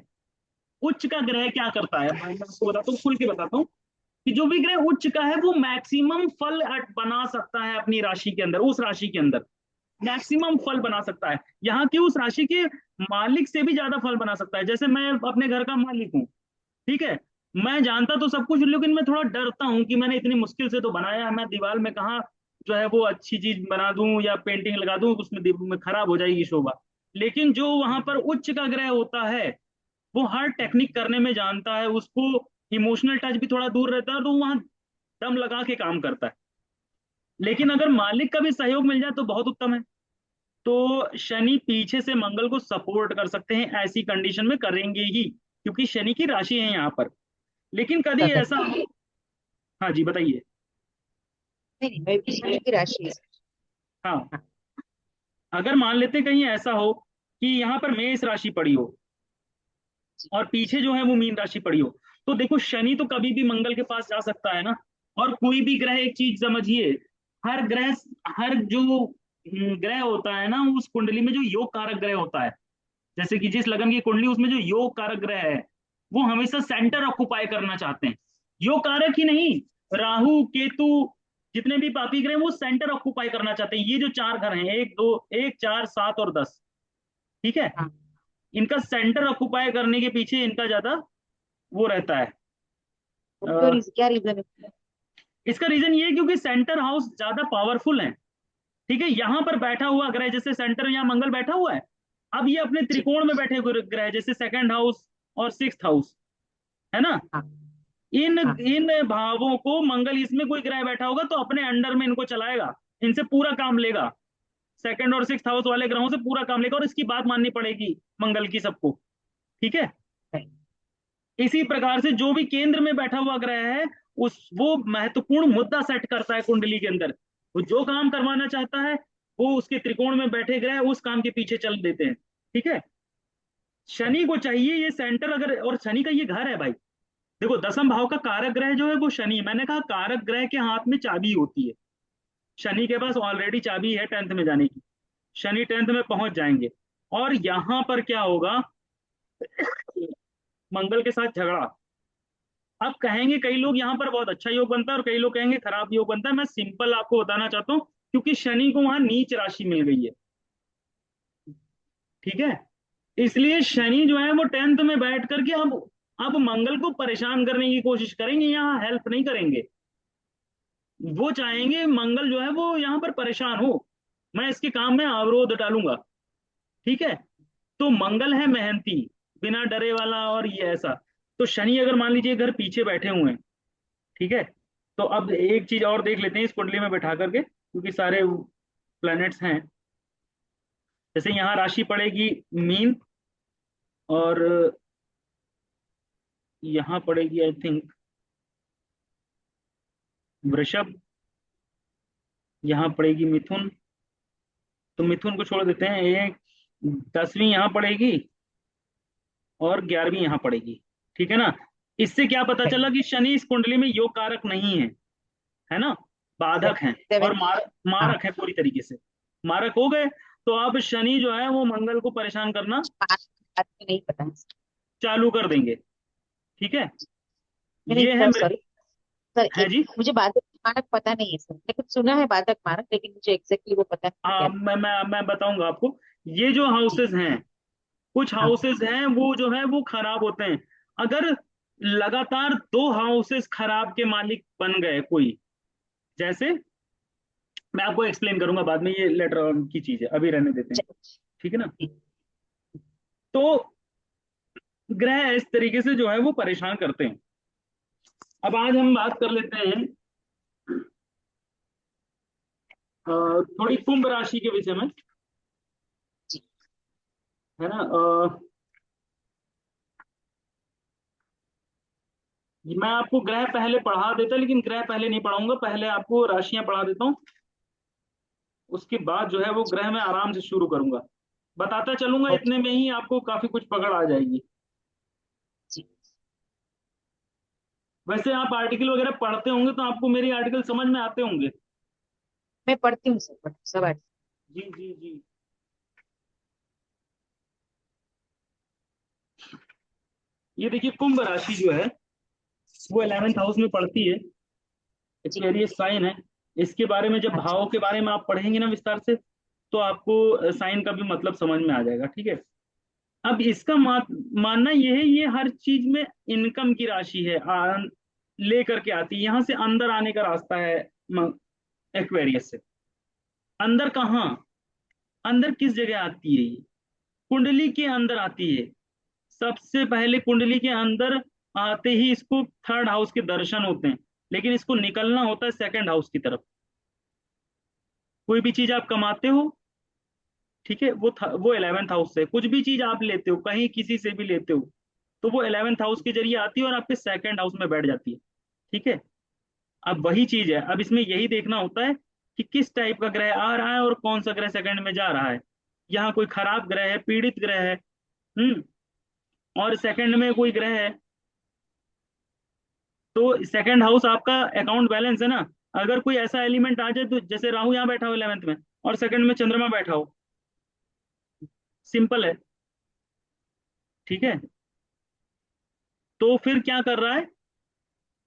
Speaker 1: उच्च का ग्रह क्या करता है, मैं आपको बताता हूँ, खुल के बताता हूँ, कि जो भी ग्रह उच्च का है वो मैक्सिमम फल बना सकता है अपनी राशि के अंदर, उस राशि के अंदर मैक्सिमम फल बना सकता है। यहाँ की उस राशि के मालिक से भी ज्यादा फल बना सकता है। जैसे मैं अपने घर का मालिक हूँ, ठीक है, मैं जानता तो सब कुछ, लेकिन मैं थोड़ा डरता हूँ कि मैंने इतनी मुश्किल से तो बनाया है, मैं दीवार में कहाँ जो है वो अच्छी चीज बना दूं या पेंटिंग लगा दूं, उसमें में खराब हो जाएगी शोभा। लेकिन जो वहां पर उच्च का ग्रह होता है वो हर टेक्निक करने में जानता है, उसको इमोशनल टच भी थोड़ा दूर रहता है, तो वहां दम लगा के काम करता है। लेकिन अगर मालिक का भी सहयोग मिल जाए तो बहुत उत्तम है। तो शनि पीछे से मंगल को सपोर्ट कर सकते हैं, ऐसी कंडीशन में करेंगे ही, क्योंकि शनि की राशि है यहाँ पर। लेकिन कभी
Speaker 2: दादा।
Speaker 1: ऐसा, हाँ जी बताइए।
Speaker 2: नहीं नहीं, मैं भी शनि की राशि है।
Speaker 1: हाँ,
Speaker 2: हाँ।
Speaker 1: अगर मान लेते कहीं ऐसा हो कि यहाँ पर मेष राशि पड़ी हो
Speaker 2: जी।
Speaker 1: और पीछे जो है वो मीन राशि पड़ी हो, तो देखो शनि तो कभी भी मंगल के पास जा सकता है ना। और कोई भी ग्रह, एक चीज समझिए, हर ग्रह, हर जो ग्रह होता है ना, उस कुंडली में जो योग कारक ग्रह होता है, जैसे कि जिस लगन की कुंडली, उसमें जो योग कारक ग्रह है वो हमेशा सेंटर ऑक्युपाई करना चाहते हैं। योग कारक ही नहीं, राहु केतु, जितने भी पापी ग्रह वो सेंटर ऑक्युपाई करना चाहते हैं। ये जो चार घर हैं, एक दो, एक चार सात और 10, ठीक है,
Speaker 2: हाँ।
Speaker 1: इनका सेंटर ऑक्युपाई करने के पीछे इनका ज्यादा वो रहता है।
Speaker 2: तो क्यों,
Speaker 1: अ,
Speaker 2: क्या रीजन है?
Speaker 1: इसका रीजन ये है क्योंकि सेंटर हाउस ज्यादा पावरफुल है। ठीक है, यहां पर बैठा हुआ ग्रह, जैसे सेंटर यहाँ मंगल बैठा हुआ है, अब ये अपने
Speaker 2: जी।
Speaker 1: त्रिकोण में बैठे हुए ग्रह, जैसे सेकंड हाउस और सिक्स्थ हाउस, है ना,
Speaker 2: हाँ।
Speaker 1: इन
Speaker 2: हाँ।
Speaker 1: इन भावों को मंगल, इसमें कोई ग्रह बैठा होगा तो अपने अंडर में इनको चलाएगा, इनसे पूरा काम लेगा। सेकंड और सिक्स्थ हाउस वाले ग्रहों से पूरा काम लेगा, और इसकी बात माननी पड़ेगी मंगल की सबको। ठीक है,
Speaker 2: right।
Speaker 1: इसी प्रकार से जो भी केंद्र में बैठा हुआ ग्रह है, उस वो महत्वपूर्ण मुद्दा सेट करता है कुंडली के अंदर। वो जो काम करवाना चाहता है वो उसके त्रिकोण में बैठे ग्रह उस काम के पीछे चल देते हैं। ठीक है, शनि को चाहिए ये सेंटर, अगर, और शनि का ये घर है भाई। देखो, दसम भाव का कारक ग्रह जो है वो शनि है। मैंने कहा कारक ग्रह के हाथ में चाबी होती है, शनि के पास ऑलरेडी चाबी है 10th में जाने की। शनि 10th में पहुंच जाएंगे, और यहां पर क्या होगा, मंगल के साथ झगड़ा। अब कहेंगे कई लोग यहाँ पर बहुत अच्छा योग बनता है, और कई लोग कहेंगे खराब योग बनता है। मैं सिंपल आपको बताना चाहता हूँ, क्योंकि शनि को वहां नीच राशि मिल गई है। ठीक है, इसलिए शनि जो है वो 10th में बैठ करके अब मंगल को परेशान करने की कोशिश करेंगे, यहाँ हेल्प नहीं करेंगे। वो चाहेंगे मंगल जो है वो यहाँ पर परेशान हो, मैं इसके काम में अवरोध डालूंगा। ठीक है, तो मंगल है मेहनती, बिना डरे वाला, और ये ऐसा। तो शनि अगर मान लीजिए घर पीछे बैठे हुए हैं, ठीक है, तो अब एक चीज और देख लेते हैं इस कुंडली में बैठा करके। क्योंकि सारे प्लैनेट्स हैं। जैसे यहाँ राशि पड़ेगी मीन, और यहाँ पड़ेगी आई थिंक वृषभ, यहाँ पड़ेगी मिथुन। तो मिथुन को छोड़ देते हैं, एक 10वीं यहाँ पड़ेगी और 11वीं यहाँ पड़ेगी। ठीक है ना। इससे क्या पता
Speaker 2: राइट।
Speaker 1: चला कि शनि इस कुंडली में योग कारक नहीं है ना, बाधक हैं और
Speaker 2: सेवन। हाँ,
Speaker 1: मारक है पूरी तरीके से। मारक हो गए तो अब शनि जो है वो मंगल को परेशान करना
Speaker 2: पाँच बात में नहीं पता है।
Speaker 1: चालू कर देंगे। ठीक है।
Speaker 2: नहीं
Speaker 1: ये है
Speaker 2: सर, सॉरी सर,
Speaker 1: है
Speaker 2: एक
Speaker 1: जी।
Speaker 2: मुझे बाधक मानक पता नहीं है सर, लेकिन सुना है बाधक मानक, लेकिन मुझे एग्जैक्टली वो पता नहीं
Speaker 1: हाँ,
Speaker 2: क्या।
Speaker 1: मैं बताऊंगा आपको। ये जो
Speaker 2: जी।
Speaker 1: हाउसेस हैं, कुछ
Speaker 2: हाँ।
Speaker 1: हाउसेस हैं वो जो है वो खराब होते हैं। अगर लगातार 2 हाउसेस खराब के मालिक बन गए कोई, जैसे मैं आपको एक्सप्लेन करूंगा बाद में, ये लेटर की चीज है, अभी रहने देते हैं।
Speaker 2: च-
Speaker 1: ठीक है ना।
Speaker 2: जी।
Speaker 1: तो ग्रह इस तरीके से जो है वो परेशान करते हैं। अब आज हम बात कर लेते हैं थोड़ी कुंभ राशि के विषय में,
Speaker 2: जी।
Speaker 1: है ना। मैं आपको ग्रह पहले पढ़ा देता, लेकिन ग्रह पहले नहीं पढ़ाऊंगा, पहले आपको राशियां पढ़ा देता हूँ। उसके बाद जो है वो ग्रह में आराम से शुरू करूंगा, बताता चलूंगा,
Speaker 2: ओके।
Speaker 1: इतने में ही आपको काफी कुछ पकड़ आ जाएगी।
Speaker 2: जी।
Speaker 1: वैसे आप आर्टिकल वगैरह पढ़ते होंगे तो आपको मेरी आर्टिकल समझ में आते होंगे।
Speaker 2: मैं पढ़ती हूँ सर, सब आर्ट।
Speaker 1: जी जी जी। ये देखिए कुंभ राशि जो है वो 11th हाउस में पड़ती है,
Speaker 2: जी।
Speaker 1: एक्वेरियस साइन है। इसके बारे में जब
Speaker 2: अच्छा।
Speaker 1: भाव के बारे में आप पढ़ेंगे ना विस्तार से, तो आपको साइन का भी मतलब समझ में आ जाएगा। ठीक है। अब इसका मानना ये है, ये हर चीज में इनकम की राशि है, लेकर के आती है, यहाँ से अंदर आने का रास्ता है एक्वेरियस से। अंदर कहाँ, अंदर किस जगह आती है ये, कुंडली के अंदर आती है। सबसे पहले कुंडली के अंदर आते ही इसको 3rd हाउस के दर्शन होते हैं, लेकिन इसको निकलना होता है 2nd हाउस की तरफ। कोई भी चीज आप कमाते हो, ठीक है, वो 11th हाउस से, कुछ भी चीज आप लेते हो कहीं किसी से भी लेते हो, तो वो 11th हाउस के जरिए आती है और आपके 2nd हाउस में बैठ जाती है। ठीक है। अब वही चीज है, अब इसमें यही देखना होता है कि किस टाइप का ग्रह आ रहा है और कौन सा ग्रह सेकंड में जा रहा है। यहाँ कोई खराब ग्रह है, पीड़ित ग्रह है, और सेकंड में कोई ग्रह है, तो 2nd हाउस आपका अकाउंट बैलेंस है ना। अगर कोई ऐसा एलिमेंट आ जाए, तो जैसे राहु यहाँ बैठा हो 11th में और सेकंड में चंद्रमा बैठा हो, सिंपल है। ठीक है। तो फिर क्या कर रहा है,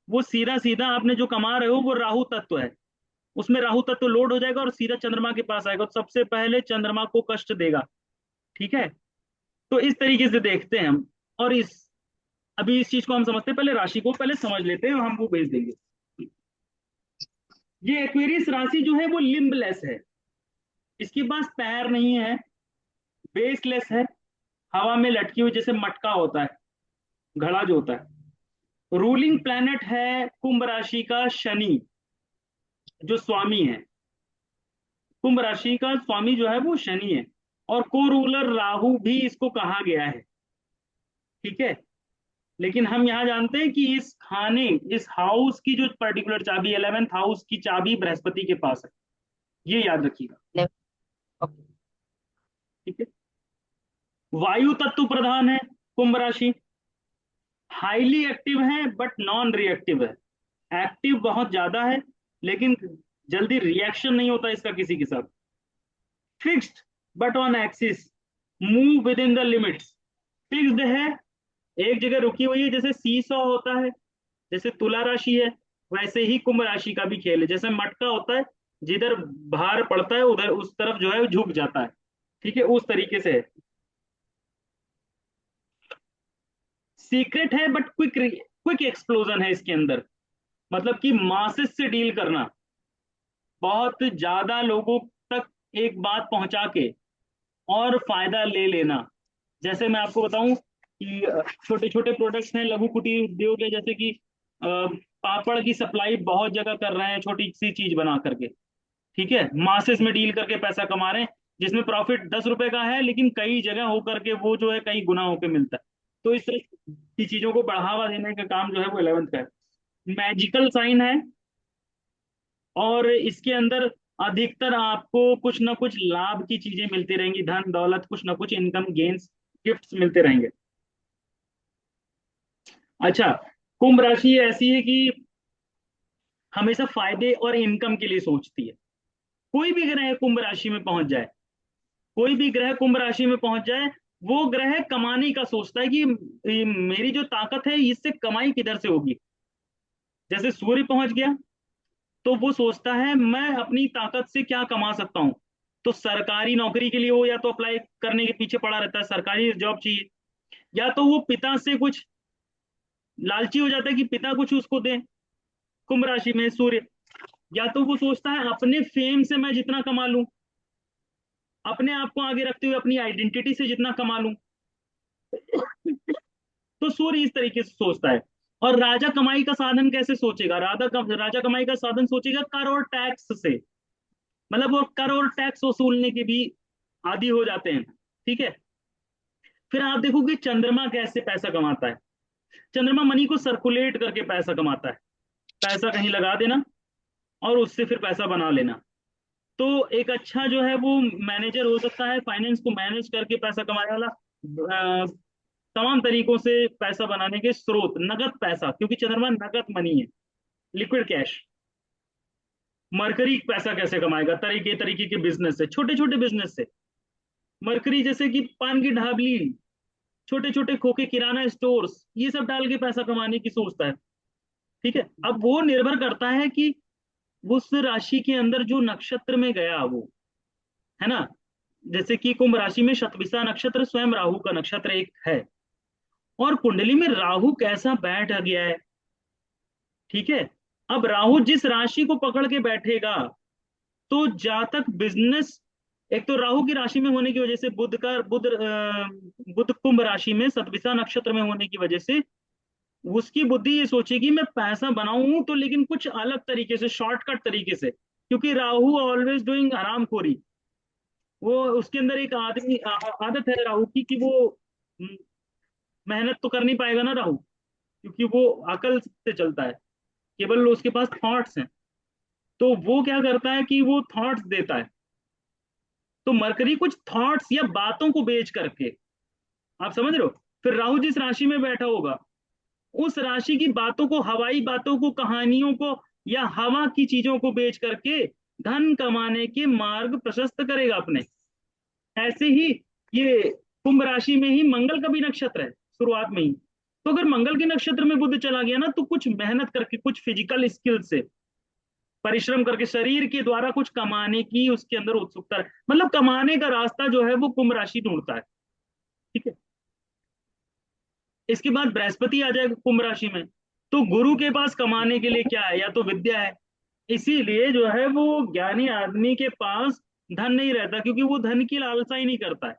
Speaker 1: वो सीधा सीधा आपने जो कमा रहे हो वो राहु तत्व है, उसमें राहु तत्व लोड हो जाएगा और सीधा चंद्रमा के पास आएगा, तो सबसे पहले चंद्रमा को कष्ट देगा। ठीक है। तो इस तरीके से देखते हैं हम। और अभी इस चीज को हम समझते हैं, पहले राशि को पहले समझ लेते हैं और हम वो भेज देंगे। ये एक्वेरियस राशि जो है वो लिम्बलेस है, इसके पास पैर नहीं है, बेसलेस है, हवा में लटकी हुई, जैसे मटका होता है, घड़ा जो होता है। रूलिंग प्लैनेट है कुंभ राशि का शनि, जो स्वामी है। कुंभ राशि का स्वामी जो है वो शनि है, और को रूलर राहु भी इसको कहा गया है। ठीक है। लेकिन हम यहाँ जानते हैं कि इस हाउस की जो पर्टिकुलर चाबी, 11th हाउस की चाबी बृहस्पति के पास है, ये याद रखिएगा।
Speaker 2: ओके।
Speaker 1: ठीक है। वायु तत्व प्रधान है कुंभ राशि, हाईली एक्टिव है बट नॉन रिएक्टिव है। एक्टिव बहुत ज्यादा है, लेकिन जल्दी रिएक्शन नहीं होता इसका किसी के साथ। Fixed but on axis, move with in the limits. Fixed है, एक जगह रुकी हुई है, जैसे सीसॉ होता है, जैसे तुला राशि है, वैसे ही कुंभ राशि का भी खेल है, जैसे मटका होता है, जिधर भार पड़ता है उधर उस तरफ जो है वो झुक जाता है। ठीक है, उस तरीके से है। सीक्रेट है बट क्विक क्विक एक्सप्लोजन है इसके अंदर, मतलब कि मासेस से डील करना, बहुत ज्यादा लोगों तक एक बात पहुंचा के और फायदा ले लेना। जैसे मैं आपको बताऊं कि छोटे छोटे प्रोडक्ट्स हैं, लघु कुटीर उद्योग है, जैसे कि पापड़ की सप्लाई बहुत जगह कर रहे हैं छोटी सी चीज बना करके, ठीक है, मासेस में डील करके पैसा कमा रहे हैं, जिसमें प्रॉफिट 10 रुपए का है लेकिन कई जगह होकर के वो जो है कई गुना होकर मिलता है। तो इस तरह की चीजों को बढ़ावा देने का काम जो है वो 11th का है। मैजिकल साइन है, और इसके अंदर अधिकतर आपको कुछ ना कुछ लाभ की चीजें मिलती रहेंगी, धन दौलत, कुछ ना कुछ इनकम गेन्स, गिफ्ट्स मिलते रहेंगे। अच्छा, कुंभ राशि ऐसी है कि हमेशा फायदे और इनकम के लिए सोचती है। कोई भी ग्रह कुंभ राशि में पहुंच जाए, कोई भी ग्रह कुंभ राशि में पहुंच जाए, वो ग्रह कमाने का सोचता है कि ये मेरी जो ताकत है इससे कमाई किधर से होगी। जैसे सूर्य पहुंच गया, तो वो सोचता है मैं अपनी ताकत से क्या कमा सकता हूं। तो सरकारी नौकरी के लिए वो या तो अप्लाई करने के पीछे पड़ा रहता है, सरकारी जॉब चाहिए, या तो वो पिता से कुछ लालची हो जाता है कि पिता कुछ उसको दे, कुंभ राशि में सूर्य। या तो वो सोचता है अपने फेम से मैं जितना कमा लूं, अपने आप को आगे रखते हुए अपनी आइडेंटिटी से जितना कमा लूं। तो सूर्य इस तरीके से सोचता है। और राजा कमाई का साधन कैसे सोचेगा? राजा कमाई का साधन सोचेगा कर और टैक्स से। मतलब वो कर और टैक्स वसूलने के भी आदी हो जाते हैं। ठीक है। फिर आप देखोगे चंद्रमा कैसे पैसा कमाता है। चंद्रमा मनी को सर्कुलेट करके पैसा कमाता है। पैसा कहीं लगा देना और उससे फिर पैसा बना लेना। तो एक अच्छा जो है वो मैनेजर हो सकता है, फाइनेंस को मैनेज करके पैसा कमाने वाला। अ, तमाम तरीकों से पैसा बनाने के स्रोत, नगद पैसा, क्योंकि चंद्रमा नगद मनी है, लिक्विड कैश। मरकरी पैसा कैसे कमाएगा? तरीके तरीके के बिजनेस से, छोटे छोटे बिजनेस से। मरकरी जैसे कि पान की ढाबली, छोटे छोटे खोखे किराना स्टोर्स, ये सब डाल के पैसा कमाने की सोचता है। ठीक है। अब वो निर्भर करता है कि उस राशि के अंदर जो नक्षत्र में गया वो, है ना। जैसे कि कुंभ राशि में शतभिषा नक्षत्र स्वयं राहु का नक्षत्र एक है, और कुंडली में राहु कैसा बैठ गया है। ठीक है। अब राहु जिस राशि को पकड़ के बैठेगा, तो जातक बिजनेस, एक तो राहु की राशि में होने की वजह से बुध कुंभ राशि में शतभिषा नक्षत्र में होने की वजह से उसकी बुद्धि ये सोचेगी मैं पैसा बनाऊं तो लेकिन कुछ अलग तरीके से, शॉर्टकट तरीके से, क्योंकि राहु ऑलवेज डूइंग हरामखोरी। वो उसके अंदर एक आदत है राहु की कि वो हम्म, मेहनत तो कर नहीं पाएगा ना राहु, क्योंकि वो अकल से चलता है, केवल उसके पास थॉट्स हैं। तो वो क्या करता है कि वो थॉट्स देता है। तो मरकरी कुछ थॉट्स या बातों को बेच करके, आप समझ रहे हो, फिर राहु जिस राशि में बैठा होगा उस राशि की बातों को, हवाई बातों को, कहानियों को, या हवा की चीजों को बेच करके धन कमाने के मार्ग प्रशस्त करेगा अपने। ऐसे ही ये कुंभ राशि में ही मंगल का भी नक्षत्र है शुरुआत में ही। तो अगर मंगल के नक्षत्र में बुध चला गया ना, तो कुछ मेहनत करके, कुछ फिजिकल स्किल से, परिश्रम करके, शरीर के द्वारा कुछ कमाने की उसके अंदर उत्सुकता है। मतलब कमाने का रास्ता जो है वो कुंभ राशि ढूंढता है। ठीक है। इसके बाद बृहस्पति आ जाएगा कुंभ राशि में। तो गुरु के पास कमाने के लिए क्या है? या तो विद्या है। इसीलिए जो है वो ज्ञानी आदमी के पास धन नहीं रहता, क्योंकि वो धन की लालसा ही नहीं करता है।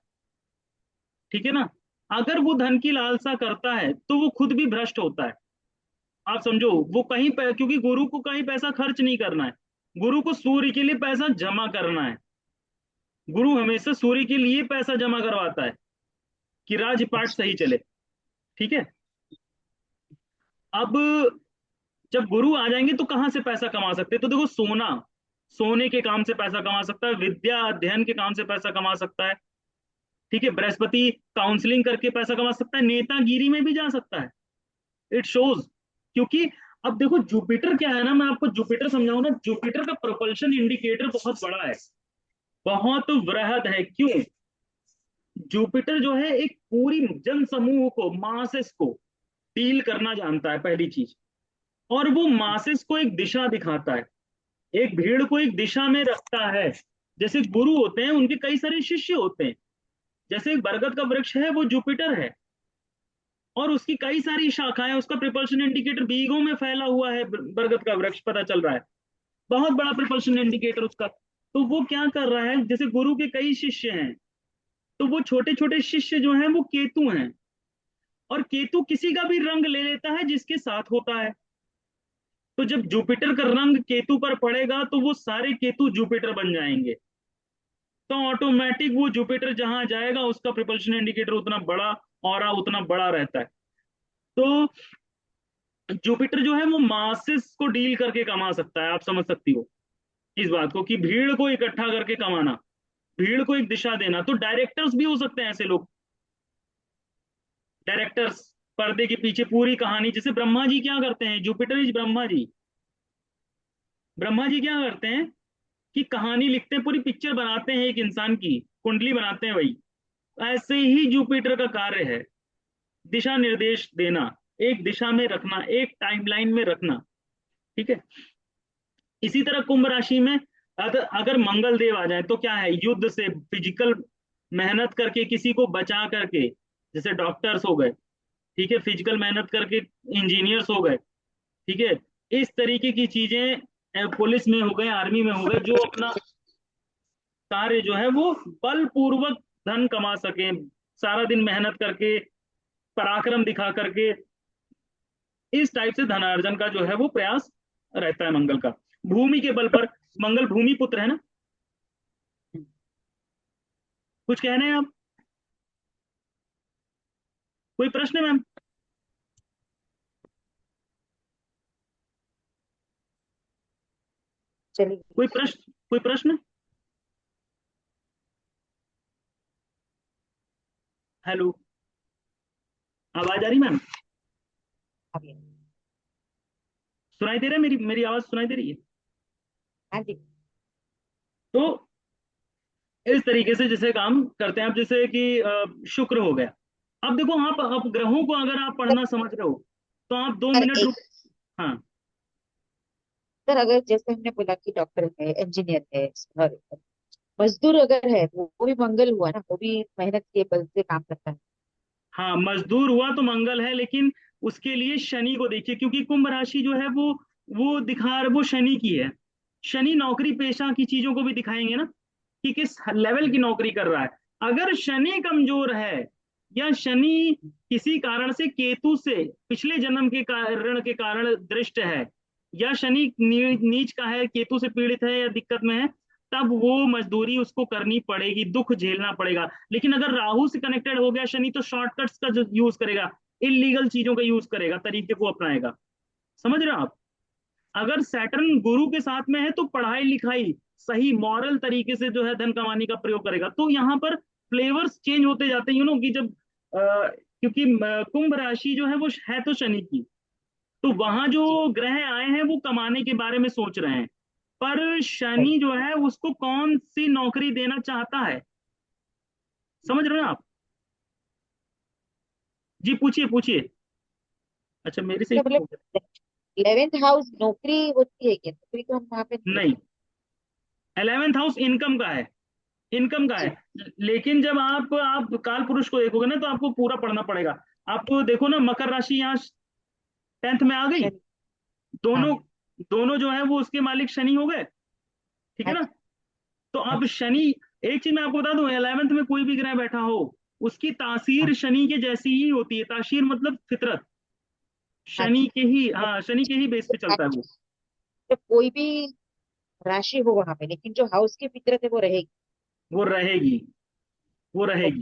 Speaker 1: ठीक है ना। अगर वो धन की लालसा करता है तो वो खुद भी भ्रष्ट होता है। आप समझो, वो क्योंकि गुरु को कहीं पैसा खर्च नहीं करना है, गुरु को सूर्य के लिए पैसा जमा करना है। गुरु हमेशा सूर्य के लिए पैसा जमा करवाता है कि राजपाट सही चले। ठीक है। अब जब गुरु आ जाएंगे तो कहाँ से पैसा कमा सकते हैं? तो देखो, सोना, सोने के काम से पैसा कमा सकता है, विद्या अध्ययन के काम से पैसा कमा सकता है। ठीक है। बृहस्पति काउंसलिंग करके पैसा कमा सकता है, नेतागिरी में भी जा सकता है। It shows. क्योंकि अब देखो जुपिटर क्या है ना, मैं आपको जुपिटर समझाऊं ना, जुपिटर का प्रोपल्शन इंडिकेटर बहुत बड़ा है, बहुत वृहद है। क्यों? जुपिटर जो है एक पूरी जन समूह को, मासेस को डील करना जानता है, पहली चीज। और वो मासेस को एक दिशा दिखाता है, एक भीड़ को एक दिशा में रखता है। जैसे गुरु होते हैं, उनके कई सारे शिष्य होते हैं। जैसे एक बरगद का वृक्ष है, वो जुपिटर है, और उसकी कई सारी शाखाएं, उसका प्रिपल्शन इंडिकेटर बीघों में फैला हुआ है। बरगद का वृक्ष पता चल रहा है, बहुत बड़ा प्रिपल्शन इंडिकेटर उसका। तो वो क्या कर रहा है, जैसे गुरु के कई शिष्य हैं, तो वो छोटे छोटे शिष्य जो हैं वो केतु हैं। और केतु किसी का भी रंग ले लेता है जिसके साथ होता है। तो जब जुपिटर का रंग केतु पर पड़ेगा तो वो सारे केतु जुपिटर बन जाएंगे। तो ऑटोमेटिक वो जुपिटर जहां जाएगा उसका प्रिपल्शन इंडिकेटर उतना बड़ा, ऑरा उतना बड़ा रहता है। तो जुपिटर जो है वो मासेस को डील करके कमा सकता है, आप समझ सकती हो इस बात को, कि भीड़ को इकट्ठा करके कमाना, भीड़ को एक दिशा देना। तो डायरेक्टर्स भी हो सकते हैं ऐसे लोग, डायरेक्टर्स, पर्दे के पीछे पूरी कहानी, जैसे ब्रह्मा जी क्या करते हैं, जुपिटर इज ब्रह्मा जी। ब्रह्मा जी क्या करते हैं कि कहानी लिखते हैं, पूरी पिक्चर बनाते हैं, एक इंसान की कुंडली बनाते हैं वही। ऐसे ही जुपिटर का कार्य है, दिशा निर्देश देना, एक दिशा में रखना, एक टाइमलाइन में रखना। ठीक है। इसी तरह कुंभ राशि में अगर मंगल देव आ जाए तो क्या है, युद्ध से, फिजिकल मेहनत करके किसी को बचा करके, जैसे डॉक्टर्स हो गए, ठीक है, फिजिकल मेहनत करके इंजीनियर्स हो गए, ठीक है, इस तरीके की चीजें, पुलिस में हो गए, आर्मी में हो गए, जो अपना कार्य जो है वो बलपूर्वक धन कमा सके, सारा दिन मेहनत करके, पराक्रम दिखा करके, इस टाइप से धनार्जन का जो है वो प्रयास रहता है मंगल का, भूमि के बल पर। मंगल भूमि पुत्र है ना। कुछ कहने हैं आप, कोई प्रश्न है मैम?
Speaker 2: चलिए।
Speaker 1: कोई प्रश्न, कोई प्रश्न? हेलो, आवाज आ रही मैम?
Speaker 2: आगे।
Speaker 1: सुनाई दे रहा है, मेरी मेरी आवाज सुनाई दे रही है?
Speaker 2: हाँ जी।
Speaker 1: तो इस तरीके से जैसे काम करते हैं आप, जैसे कि शुक्र हो गया। अब देखो, आप ग्रहों को अगर आप पढ़ना समझ रहे हो तो आप दो
Speaker 2: सर
Speaker 1: मिनट
Speaker 2: एक,
Speaker 1: रुक। हाँ।
Speaker 2: सर अगर जैसे हमने बोला कि डॉक्टर है, इंजीनियर है, और मजदूर अगर है, वो भी मंगल हुआ ना, वो भी मेहनत के बल से काम करता है।
Speaker 1: हाँ, मजदूर हुआ तो मंगल है, लेकिन उसके लिए शनि को देखिए, क्योंकि कुंभ राशि जो है वो वो शनि की है। शनि नौकरी पेशा की चीजों को भी दिखाएंगे ना, कि किस लेवल की नौकरी कर रहा है। अगर शनि कमजोर है, या शनि किसी कारण से केतु से पिछले जन्म के कारण दृष्ट है, या शनि नीच का है, केतु से पीड़ित है या दिक्कत में है, तब वो मजदूरी उसको करनी पड़ेगी, दुख झेलना पड़ेगा। लेकिन अगर राहु से कनेक्टेड हो गया शनि, तो शॉर्टकट्स का जो यूज करेगा, इलीगल चीजों का यूज करेगा, तरीके को अपनाएगा। समझ रहे हो आप? अगर सैटर्न गुरु के साथ में है तो पढ़ाई लिखाई सही मॉरल तरीके से जो है धन कमाने का प्रयोग करेगा। तो यहाँ पर फ्लेवर्स चेंज होते जाते हैं, कि जब क्योंकि कुंभ राशि जो है वो है तो शनि की, तो वहां जो
Speaker 2: जी।
Speaker 1: ग्रह आए हैं वो कमाने के बारे में सोच रहे हैं, पर
Speaker 2: राइट।
Speaker 1: शनि जो है उसको कौन सी नौकरी देना चाहता है, समझ रहे हो ना आप? जी पूछिए पूछिए। अच्छा, मेरे से ही
Speaker 2: क्या
Speaker 1: हो
Speaker 2: मतलब,
Speaker 1: गया?
Speaker 2: 11th हाउस नौकरी होती है क्या? नौकरी तो हम वहां पे नहीं
Speaker 1: नहीं,
Speaker 2: देखते।
Speaker 1: 11th हाउस इनकम का है, इनकम का है।
Speaker 2: जी।
Speaker 1: लेकिन जब आप काल पुरुष को देखोगे ना, तो आपको पूरा पढ़ना पड़ेगा। आप देखो ना, मकर राशि यहाँ 10th में आ गई।
Speaker 2: चलिए। हाँ।
Speaker 1: दोनों दोनों जो है वो उसके मालिक शनि हो गए, ठीक है
Speaker 2: हाँ
Speaker 1: ना।
Speaker 2: जी।
Speaker 1: तो
Speaker 2: हाँ
Speaker 1: अब
Speaker 2: जी।
Speaker 1: शनि, एक चीज मैं आपको बता दूं, 11th में कोई भी ग्रह बैठा हो, उसकी
Speaker 2: हाँ।
Speaker 1: तासीर शनि के जैसी ही होती है। तासीर मतलब फितरत,
Speaker 2: हाँ
Speaker 1: शनि
Speaker 2: जी।
Speaker 1: के ही, हाँ, शनि के ही बेस पे चलता है वो।
Speaker 2: तो कोई भी राशि हो वहां पे, लेकिन जो हाउस की फितरत है वो रहेगी।
Speaker 1: वो रहेगी, वो
Speaker 2: ओके।
Speaker 1: रहेगी।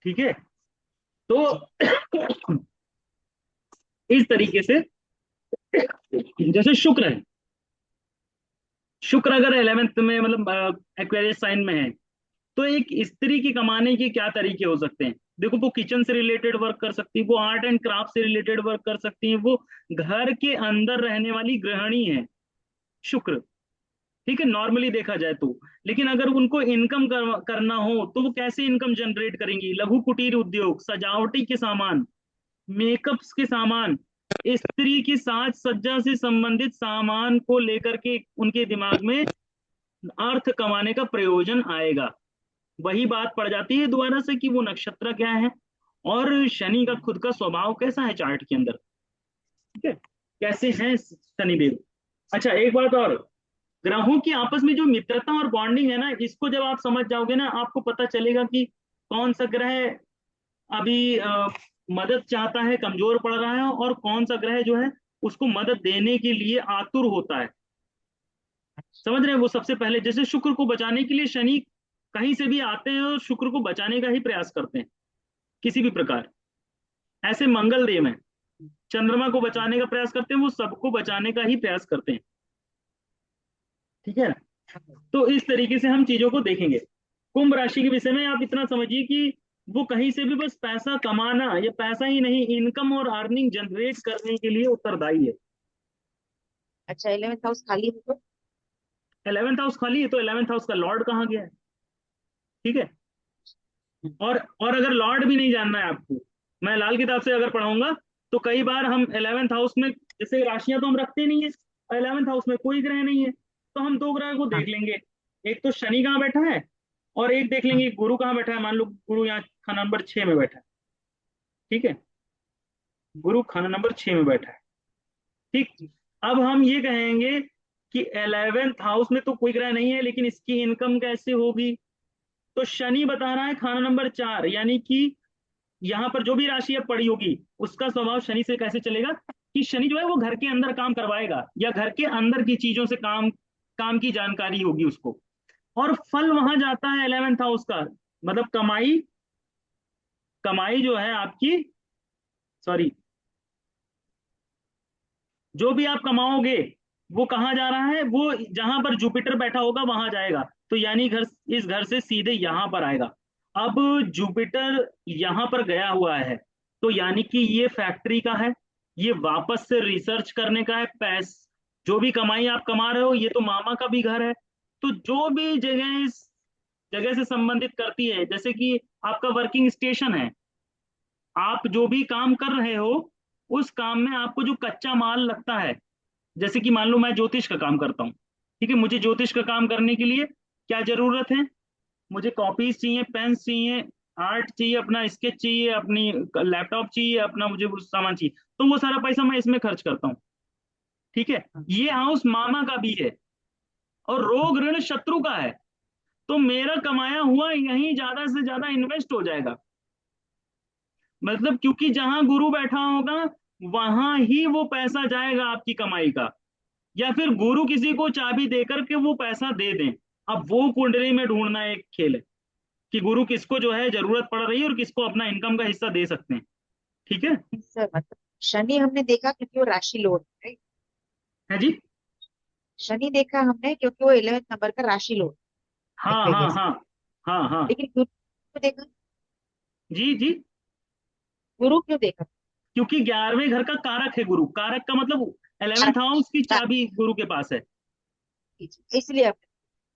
Speaker 1: ठीक है। तो
Speaker 2: जी।
Speaker 1: इस तरीके से, जैसे शुक्र है, शुक्र अगर 11th में मतलब एक्वेरियस साइन में है, तो एक स्त्री की कमाने के क्या तरीके हो सकते हैं? देखो, वो किचन से रिलेटेड वर्क कर सकती है, वो आर्ट एंड क्राफ्ट से रिलेटेड वर्क कर सकती है, वो घर के अंदर रहने वाली गृहिणी है, शुक्र। ठीक है, नॉर्मली देखा जाए तो। लेकिन अगर उनको इनकम करना हो तो वो कैसे इनकम जनरेट करेंगी? लघु कुटीर उद्योग, सजावटी के सामान, मेकअप्स के सामान, स्त्री की साज सज्जा से संबंधित सामान को लेकर के उनके दिमाग में अर्थ कमाने का प्रयोजन आएगा। वही बात पड़ जाती है दोबारा से, कि वो नक्षत्र क्या है, और शनि का खुद का स्वभाव कैसा है चार्ट के अंदर। ठीक है, कैसे हैं शनिदेव। अच्छा, एक बात और, ग्रहों की आपस में जो मित्रता और बॉन्डिंग है ना, इसको जब आप समझ जाओगे ना, आपको पता चलेगा कि कौन सा ग्रह अभी मदद चाहता है, कमजोर पड़ रहा है, और कौन सा ग्रह जो है उसको मदद देने के लिए आतुर होता है। समझ रहे हैं? वो सबसे पहले जैसे शुक्र को बचाने के लिए शनि कहीं से भी आते हैं और शुक्र को बचाने का ही प्रयास करते हैं किसी भी प्रकार। ऐसे मंगल देव हैं, चंद्रमा को बचाने का प्रयास करते हैं, वो सबको बचाने का ही प्रयास करते हैं। ठीक है। तो इस तरीके से हम चीजों को देखेंगे। कुंभ राशि के विषय में आप इतना समझिए कि वो कहीं से भी बस पैसा कमाना, या पैसा ही नहीं, इनकम और अर्निंग जनरेट करने के लिए उत्तरदायी है।
Speaker 2: अच्छा, 11th हाउस खाली है तो?
Speaker 1: 11th हाउस खाली है तो 11th हाउस का लॉर्ड कहाँ गया है? ठीक है। और अगर लॉर्ड भी नहीं जानना है आपको, मैं लाल किताब से अगर पढ़ाऊंगा, तो कई बार हम 11th हाउस में, जैसे राशियां तो हम रखते नहीं है, 11th हाउस में कोई ग्रह नहीं है, तो हम दो ग्रह को
Speaker 2: हाँ
Speaker 1: देख लेंगे। एक तो शनि कहाँ बैठा है, और एक देख
Speaker 2: हाँ।
Speaker 1: लेंगे गुरु कहाँ बैठा है। मान लो गुरु यहाँ खाना नंबर 6 में बैठा है। ठीक है, गुरु खाना नंबर 6 में बैठा है। ठीक।
Speaker 2: जी।
Speaker 1: अब हम ये कहेंगे कि 11th हाउस में तो कोई ग्रह नहीं है, लेकिन इसकी इनकम कैसे होगी? तो शनि बता रहा है खाना नंबर 4, यानी कि यहाँ पर जो भी राशि अब पड़ी होगी, उसका स्वभाव शनि से कैसे चलेगा कि शनि जो है वो घर के अंदर काम करवाएगा, या घर के अंदर की चीजों से काम काम की जानकारी होगी उसको। और फल वहां जाता है 11th हाउस का, मतलब कमाई। कमाई जो है आपकी, सॉरी, जो भी आप कमाओगे वो कहाँ जा रहा है? वो जहां पर जुपिटर बैठा होगा वहां जाएगा। तो यानी घर, इस घर से सीधे यहां पर आएगा। अब जुपिटर यहां पर गया हुआ है, तो यानी कि ये फैक्ट्री का है, ये वापस से रिसर्च करने का है। जो भी कमाई आप कमा रहे हो, ये तो मामा का भी घर है। तो जो भी जगह इस जगह से संबंधित करती है, जैसे कि आपका वर्किंग स्टेशन है, आप जो भी काम कर रहे हो, उस काम में आपको जो कच्चा माल लगता है, जैसे कि मान लो मैं ज्योतिष का काम करता हूँ। ठीक है, मुझे ज्योतिष का काम करने के लिए क्या जरूरत है? मुझे कॉपीज चाहिए, पेन्स चाहिए, आर्ट चाहिए, अपना स्केच चाहिए, अपनी लैपटॉप चाहिए, अपना मुझे वो सामान चाहिए। तो वो सारा पैसा मैं इसमें खर्च करता हूँ। ठीक है।
Speaker 2: हाँ
Speaker 1: ये हाउस मामा का भी है, और रोग ऋण शत्रु का है। तो मेरा कमाया हुआ यहीं ज्यादा से ज्यादा इन्वेस्ट हो जाएगा। मतलब क्योंकि जहां गुरु बैठा होगा, वहां ही वो पैसा जाएगा आपकी कमाई का। या फिर गुरु किसी को चाबी देकर के वो पैसा दे दें। अब वो कुंडली में ढूंढना एक खेल है कि गुरु किसको जो है जरूरत पड़ रही है और किसको अपना इनकम का हिस्सा दे सकते हैं। ठीक है।
Speaker 2: सर, मतलब शनि हमने देखा क्योंकि वो राशि लोड है, right?
Speaker 1: है जी।
Speaker 2: शनि देखा हमने क्योंकि वो 11th नंबर का राशि लोड एक
Speaker 1: हाँ हाँ
Speaker 2: तरीके से।
Speaker 1: हाँ। हाँ हाँ।
Speaker 2: लेकिन गुरु को देखा?
Speaker 1: जी जी।
Speaker 2: गुरु क्यों देखा?
Speaker 1: क्योंकि 11वें घर का कारक है गुरु। कारक का मतलब 11th हाउस की
Speaker 2: हाँ,
Speaker 1: चाबी गुरु के पास है।
Speaker 2: इसलिए आपने,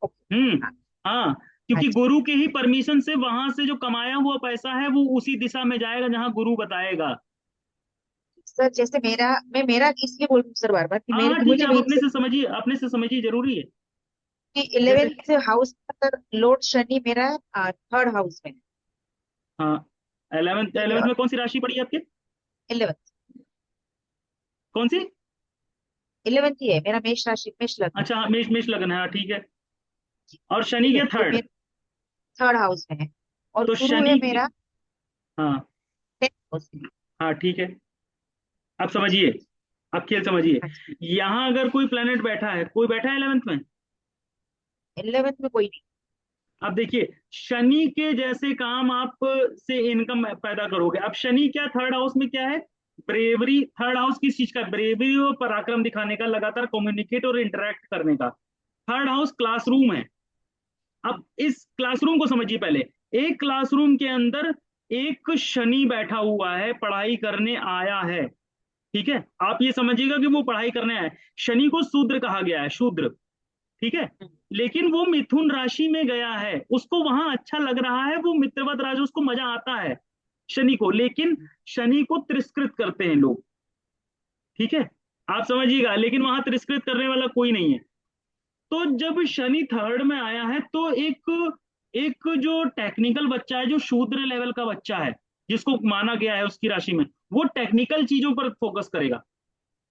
Speaker 2: ओके।
Speaker 1: हम्म।
Speaker 2: हाँ।
Speaker 1: हाँ, क्योंकि
Speaker 2: अच्छा
Speaker 1: गुरु के ही परमिशन से वहां से जो कमाया हुआ पैसा है वो उसी दिशा में जाएगा जहां गुरु बताएगा।
Speaker 2: सर, जैसे मेरा इसलिए बोल रही हूँ सर बार बार कि
Speaker 1: हाँ
Speaker 2: मेरे
Speaker 1: हाँ, ठीक है,
Speaker 2: मुझे
Speaker 1: आप
Speaker 2: मेन
Speaker 1: अपने से समझिए, अपने से समझिए, जरूरी है।
Speaker 2: कि
Speaker 1: जैसे,
Speaker 2: 11th हाउस का सर लॉर्ड शनि मेरा 3rd हाउस में है।
Speaker 1: हाँ, 11th
Speaker 2: ठीक है।
Speaker 1: 11th
Speaker 2: और
Speaker 1: में कौन सी राशि पड़ी आपके?
Speaker 2: 11th,
Speaker 1: कौन सी?
Speaker 2: 11th ही है मेरा, मेष राशि, मेष लग्न।
Speaker 1: अच्छा हाँ, मेष मेष लगन है, हाँ ठीक है।
Speaker 2: जी,
Speaker 1: और शनि
Speaker 2: ठीक है।
Speaker 1: के
Speaker 2: तो
Speaker 1: थर्ड।
Speaker 2: मेरा 3rd हाउस में है, और
Speaker 1: तो
Speaker 2: गुरु है
Speaker 1: शनि के,
Speaker 2: मेरा
Speaker 1: हाँ
Speaker 2: 10th हाउस में।
Speaker 1: हाँ ठीक है। अब
Speaker 2: हाँ जी।
Speaker 1: समझिए, अब खेल समझिए।
Speaker 2: हाँ जी।
Speaker 1: यहाँ अगर कोई प्लेनेट बैठा है, कोई बैठा है 11th में।
Speaker 2: 11th में कोई नहीं।
Speaker 1: अब देखिए, शनि के जैसे काम आप से इनकम पैदा करोगे। अब शनि क्या, थर्ड हाउस में क्या है? ब्रेवरी। थर्ड हाउस किस चीज का? ब्रेवरी और पराक्रम दिखाने का, लगातार कम्युनिकेट और इंटरेक्ट करने का। थर्ड हाउस क्लासरूम है। अब इस क्लासरूम को समझिए पहले। एक क्लासरूम के अंदर एक शनि बैठा हुआ है, पढ़ाई करने आया है। ठीक है, आप ये समझिएगा कि वो पढ़ाई करने आया है। शनि को शूद्र कहा गया है, शूद्र। ठीक है।
Speaker 2: हम्म,
Speaker 1: लेकिन वो मिथुन राशि में गया है, उसको वहां अच्छा लग रहा है, वो मित्रवत राशि, उसको मजा आता है शनि को। लेकिन शनि को तिरस्कृत करते हैं लोग। ठीक है, आप समझिएगा, लेकिन वहां तिरस्कृत करने वाला कोई नहीं है। तो जब शनि थर्ड में आया है, तो एक एक जो टेक्निकल बच्चा है, जो शूद्र लेवल का बच्चा है, जिसको माना गया है उसकी राशि में, वो टेक्निकल चीजों पर फोकस करेगा।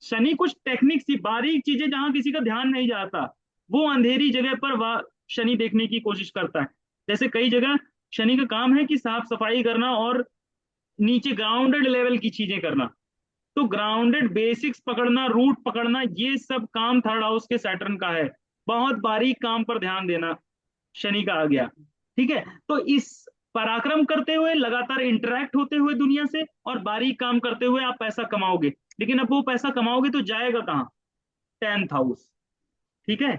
Speaker 1: शनि कुछ टेक्निक सी बारीक चीजें जहां किसी का ध्यान नहीं जाता, वो अंधेरी जगह पर वह शनि देखने की कोशिश करता है। जैसे कई जगह शनि का काम है कि साफ सफाई करना और नीचे ग्राउंडेड लेवल की चीजें करना। तो ग्राउंडेड बेसिक्स पकड़ना, रूट पकड़ना, ये सब काम थर्ड हाउस के सैटर्न का है। बहुत बारीक काम पर ध्यान देना शनि का आ गया। ठीक है, तो इस पराक्रम करते हुए, लगातार इंटरेक्ट होते हुए दुनिया से, और बारीक काम करते हुए आप पैसा कमाओगे। लेकिन अब वो पैसा कमाओगे तो जाएगा कहाँ? 10th house. ठीक है,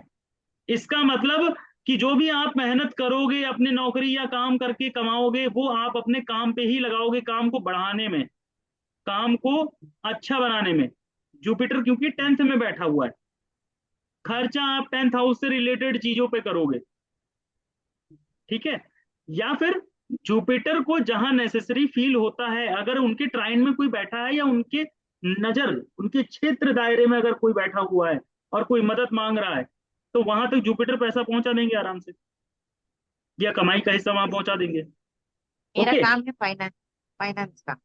Speaker 1: इसका मतलब कि जो भी आप मेहनत करोगे अपने नौकरी या काम करके कमाओगे, वो आप अपने काम पे ही लगाओगे, काम को बढ़ाने में, काम को अच्छा बनाने में। जुपिटर क्योंकि 10th में बैठा हुआ है, खर्चा आप 10th हाउस से रिलेटेड चीजों पे करोगे। ठीक है, या फिर जुपिटर को जहां नेसेसरी फील होता है, अगर उनके ट्राइन में कोई बैठा है, या उनके नजर, उनके क्षेत्र दायरे में अगर कोई बैठा हुआ है और कोई मदद मांग रहा है, तो वहां तक जुपिटर पैसा पहुंचा देंगे आराम से, या कमाई का हिस्सा वहां पहुंचा देंगे।
Speaker 2: मेरा
Speaker 1: ओके।
Speaker 2: काम है फाइनेंस, फाइनेंस का।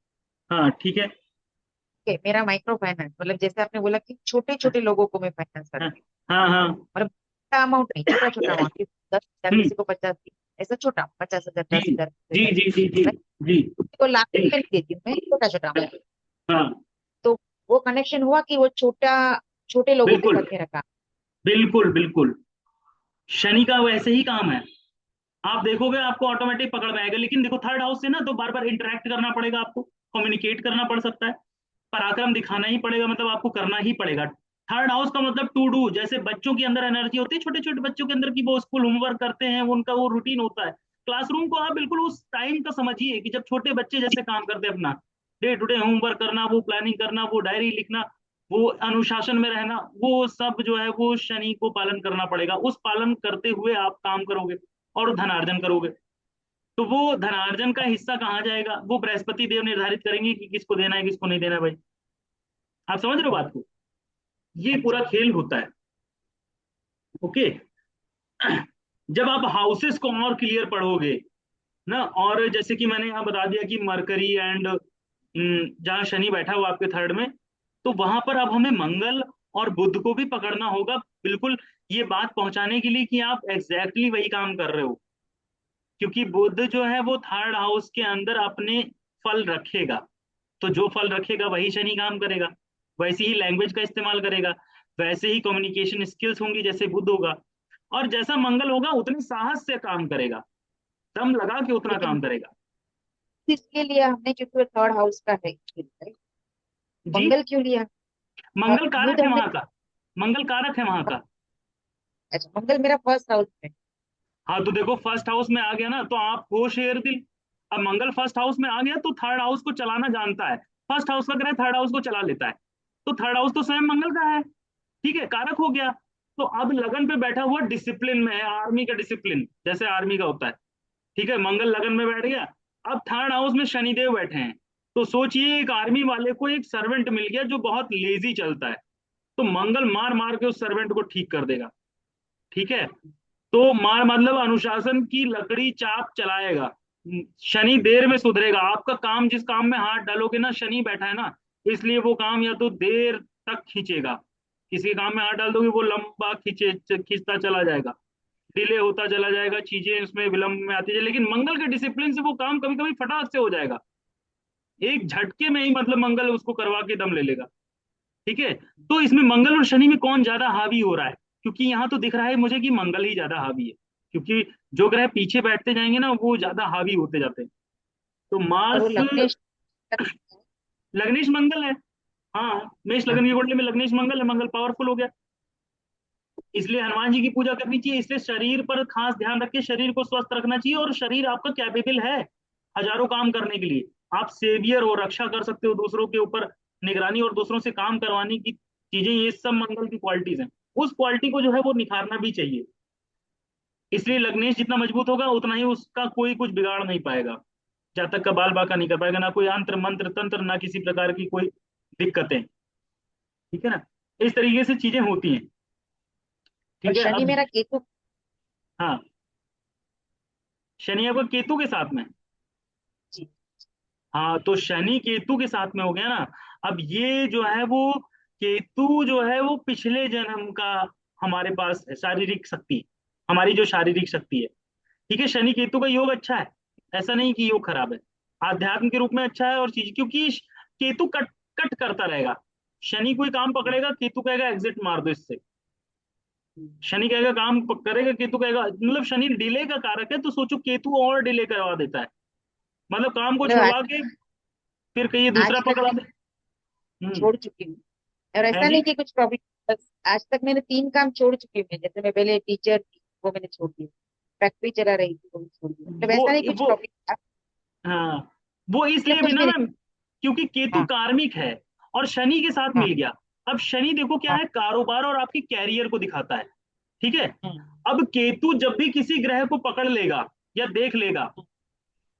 Speaker 1: हाँ ठीक है।
Speaker 2: ओके, मेरा माइक्रो फाइनेंस, मतलब जैसे आपने बोला कि छोटे छोटे लोगों को मैं फाइनेंस
Speaker 1: हाँ
Speaker 2: करती
Speaker 1: हाँ हाँ।
Speaker 2: हूँ, मतलब बड़ा अमाउंट नहीं, छोटा छोटा अमाउंट, 10,000,
Speaker 1: हम्म।
Speaker 2: किसी को 50, ऐसा छोटा, 50,000,
Speaker 1: जी
Speaker 2: 10,000,
Speaker 1: जी
Speaker 2: 20,000,
Speaker 1: जी जी जी जी
Speaker 2: किसी को लाख
Speaker 1: जी।
Speaker 2: रुपए नहीं देती हूँ मैं, छोटा छोटा अमाउंट।
Speaker 1: हाँ
Speaker 2: तो वो कनेक्शन हुआ कि वो छोटा, छोटे लोगों के
Speaker 1: बिल्कुल
Speaker 2: साथ मेरा काम।
Speaker 1: बिल्कुल बिल्कुल। शनि का वैसे ही काम है, आप देखोगे आपको ऑटोमेटिक पकड़ में आएगा। लेकिन देखो थर्ड हाउस से ना, तो बार बार इंटरेक्ट करना पड़ेगा आपको, कम्युनिकेट करना पड़ सकता है, पराक्रम दिखाना ही पड़ेगा, मतलब आपको करना ही पड़ेगा। थर्ड हाउस का मतलब टू डू, जैसे बच्चों के अंदर एनर्जी होती है, छोटे छोटे बच्चों के अंदर की, वो स्कूल होमवर्क करते हैं, वो उनका वो रूटीन होता है। क्लासरूम को आप बिल्कुल उस टाइम का समझिए कि जब छोटे बच्चे जैसे काम करते हैं, अपना डे टू डे होमवर्क करना, वो प्लानिंग करना, वो डायरी लिखना, वो अनुशासन में रहना, वो सब जो है वो शनि को पालन करना पड़ेगा। उस पालन करते हुए आप काम करोगे और धनार्जन करोगे। तो वो धनार्जन का हिस्सा कहाँ जाएगा, वो बृहस्पति देव निर्धारित करेंगे कि किसको देना है किसको नहीं देना है भाई। आप समझ रहे हो बात को? ये
Speaker 2: हाँ
Speaker 1: पूरा
Speaker 2: जी।
Speaker 1: खेल होता है। ओके। जब आप हाउसेस को और क्लियर पढ़ोगे ना, और जैसे कि मैंने यहाँ बता दिया कि मरकरी एंड जहाँ शनि बैठा हुआ आपके थर्ड में, तो वहां पर अब हमें मंगल और बुध को भी पकड़ना होगा, बिल्कुल ये बात पहुंचाने के लिए कि आप एग्जैक्टली वही काम कर रहे हो। क्योंकि बुध जो है वो थर्ड हाउस के अंदर अपने फल रखेगा, तो जो फल रखेगा वही शनि काम करेगा। वैसे ही लैंग्वेज का इस्तेमाल करेगा, वैसे ही कम्युनिकेशन स्किल्स होंगी जैसे बुध होगा, और जैसा मंगल होगा उतने साहस से काम करेगा, दम लगा के उतना
Speaker 2: लेकिन
Speaker 1: काम करेगा।
Speaker 2: किसके लिए हमने, क्योंकि वो थर्ड हाउस का है,
Speaker 1: जी।
Speaker 2: मंगल क्यों लिया?
Speaker 1: मंगल
Speaker 2: बुध
Speaker 1: कारक है
Speaker 2: हमने,
Speaker 1: वहां का, मंगल कारक है वहां का।
Speaker 2: अच्छा मंगल मेरा फर्स्ट हाउस में।
Speaker 1: हाँ तो देखो फर्स्ट हाउस में आ गया ना, तो आप हो शेयर दिल। अब मंगल फर्स्ट हाउस में आ गया तो थर्ड हाउस को चलाना जानता है, फर्स्ट हाउस का ग्रह थर्ड हाउस को चला लेता है, तो थर्ड हाउस तो स्वयं मंगल का है। ठीक है, कारक हो गया। तो अब लगन पे बैठा हुआ डिसिप्लिन में है, आर्मी का डिसिप्लिन जैसे आर्मी का होता है। ठीक है, मंगल लगन में बैठ गया। अब थर्ड हाउस में शनिदेव बैठे हैं, तो सोचिए एक आर्मी वाले को एक सर्वेंट मिल गया जो बहुत लेजी चलता है, तो मंगल मार मार के उस सर्वेंट को ठीक कर देगा। ठीक है, तो मार मतलब अनुशासन की लकड़ी चाप चलाएगा। शनि देर में सुधरेगा, आपका काम जिस काम में हाथ डालोगे ना, शनि बैठा है ना, इसलिए वो काम या तो देर तक खींचेगा, किसी काम में हाथ डाल दोगे वो लंबा खींचता चला जाएगा, डिले होता चला जाएगा, चीजें उसमें विलंब में आती है। लेकिन मंगल के डिसिप्लिन से वो काम कभी कभी फटाक से हो जाएगा, एक झटके में ही मतलब मंगल उसको करवा के दम ले लेगा। ठीक है, तो इसमें मंगल और शनि में कौन ज्यादा हावी हो रहा है? क्योंकि यहाँ तो दिख रहा है मुझे कि मंगल ही ज्यादा हावी है, क्योंकि जो ग्रह पीछे बैठते जाएंगे ना वो ज्यादा हावी होते जाते हैं। तो
Speaker 2: और वो
Speaker 1: मार्स,
Speaker 2: लग्नेश,
Speaker 1: लग्नेश मंगल है। हाँ, मेष
Speaker 2: हाँ,
Speaker 1: लगन की कुंडली में लग्नेश मंगल है, मंगल पावरफुल हो गया। इसलिए हनुमान जी की पूजा करनी चाहिए, इसलिए शरीर पर खास ध्यान रख के शरीर को स्वस्थ रखना चाहिए, और शरीर आपका कैपेबल है हजारों काम करने के लिए। आप सेवियर हो, रक्षा कर सकते हो दूसरों के ऊपर, निगरानी और दूसरों से काम करवाने की चीजें, ये सब मंगल की क्वालिटीज हैं। उस क्वालिटी को जो है वो निखारना भी चाहिए। इसलिए लग्नेश जितना मजबूत होगा उतना ही उसका कोई कुछ बिगाड़ नहीं पाएगा, जब तक का बाल बाका नहीं कर पाएगा, ना कोई अंत्र मंत्र तंत्र, ना किसी प्रकार की कोई दिक्कतें। ठीक है ना, इस तरीके से चीजें होती हैं।
Speaker 2: और
Speaker 1: ठीक है
Speaker 2: शनि
Speaker 1: अब।
Speaker 2: मेरा केतु।
Speaker 1: हाँ, शनि आपका केतु के साथ में।
Speaker 2: जी।
Speaker 1: हाँ, तो शनि केतु के साथ में हो गया ना। अब ये जो है वो केतु जो है वो पिछले जन्म का हमारे पास है, शारीरिक शक्ति, हमारी जो शारीरिक शक्ति है। ठीक है, शनि केतु का योग अच्छा है, ऐसा नहीं कि योग खराब है, आध्यात्म के रूप में अच्छा है, और चीज क्योंकि केतु कट करता रहेगा। शनि कोई काम पकड़ेगा, केतु कहेगा एग्जिट मार दो इससे। शनि कहेगा काम करेगा, केतु कहेगा, मतलब शनि डिले का कारक है, तो सोचो केतु और डिले करवा देता है, मतलब काम को
Speaker 2: मतलब
Speaker 1: छुड़वा के फिर कहीं दूसरा
Speaker 2: आज तक
Speaker 1: पकड़ा
Speaker 2: मैं
Speaker 1: दे। हम्म।
Speaker 2: छोड़ चुकी हूँ, और
Speaker 1: है
Speaker 2: ऐसा
Speaker 1: जी।
Speaker 2: नहीं कि कुछ प्रॉब्लम, बस आज तक मैंने 3 काम छोड़ चुकी हूँ। जैसे मैं पहले टीचर थी, वो मैंने छोड़ दिया। फैक्ट्री चला रही थी, वो भी छोड़ दिया। मतलब
Speaker 1: वो
Speaker 2: ऐसा नहीं कुछ
Speaker 1: वो
Speaker 2: प्रॉब्लम,
Speaker 1: हाँ, वो
Speaker 2: या
Speaker 1: इसलिए भी
Speaker 2: कुछ
Speaker 1: ना
Speaker 2: भी नहीं।
Speaker 1: मैम, क्योंकि केतु
Speaker 2: हाँ
Speaker 1: कार्मिक है और शनि के साथ
Speaker 2: हाँ
Speaker 1: मिल गया। अब शनि देखो क्या
Speaker 2: हाँ।
Speaker 1: है, कारोबार और आपके कैरियर को दिखाता है। ठीक है।
Speaker 2: हम्म,
Speaker 1: अब केतु जब भी किसी ग्रह को पकड़ लेगा या देख लेगा,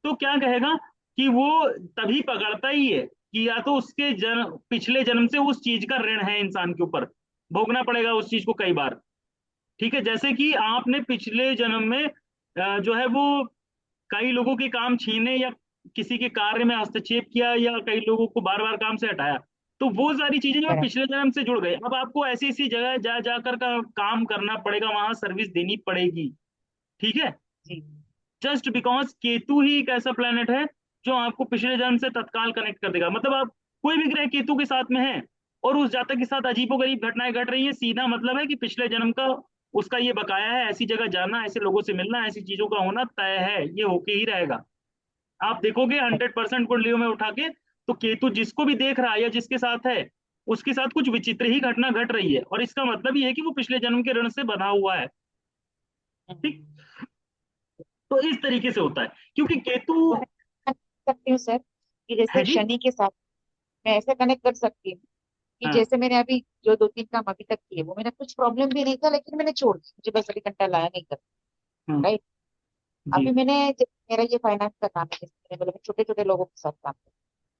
Speaker 1: तो क्या कहेगा कि वो तभी पकड़ता ही है कि या तो उसके जन्म, पिछले जन्म से उस चीज का ऋण है इंसान के ऊपर, भोगना पड़ेगा उस चीज को कई बार। ठीक है, जैसे कि आपने पिछले जन्म में जो है वो कई लोगों के काम छीने या किसी के कार्य में हस्तक्षेप किया या कई लोगों को बार बार काम से हटाया, तो वो सारी चीजें जो है
Speaker 2: बराबर।
Speaker 1: पिछले जन्म से जुड़ गई। अब आपको ऐसी ऐसी जगह जा जाकर का काम करना पड़ेगा, वहां सर्विस देनी पड़ेगी। ठीक है।
Speaker 2: जी।
Speaker 1: जस्ट बिकॉज केतु ही एक ऐसा प्लेनेट है जो आपको पिछले जन्म से तत्काल कनेक्ट कर देगा। मतलब आप कोई भी ग्रह केतु के साथ में है और उस जातक के साथ अजीबोगरीब घटनाएं घट रही है, सीधा मतलब है कि पिछले जन्म का उसका ये बकाया है, ऐसी जगह जाना, ऐसे लोगों से मिलना, ऐसी चीजों का होना तय है, ये होके ही रहेगा। आप देखोगे 100% कुंडलियों में उठा के, तो केतु जिसको भी देख रहा है या जिसके साथ है, उसके साथ कुछ विचित्र ही घटना घट रही है, और इसका मतलब ये है कि वो पिछले जन्म के ऋण से बना हुआ है। ठीक।
Speaker 2: हम्म।
Speaker 1: तो इस तरीके से होता है, क्योंकि केतु
Speaker 2: तो मैं कर सकती हूँ सर, कि
Speaker 1: है
Speaker 2: जैसे
Speaker 1: जी।
Speaker 2: शनि के साथ मैं ऐसे कनेक्ट कर सकती हूँ कि
Speaker 1: हाँ।
Speaker 2: जैसे मैंने अभी जो 2-3 काम अभी तक किए, वो मैंने कुछ प्रॉब्लम भी नहीं था, लेकिन मैंने छोड़ दिया, मुझे बस अभी कंटा लाया नहीं कर।
Speaker 1: हाँ
Speaker 2: राइट।
Speaker 1: जी।
Speaker 2: अभी मैंने मेरा ये फाइनेंस का काम है, जैसे मैंने बोला, मैं छोटे छोटे लोगों के साथ काम करती हूँ।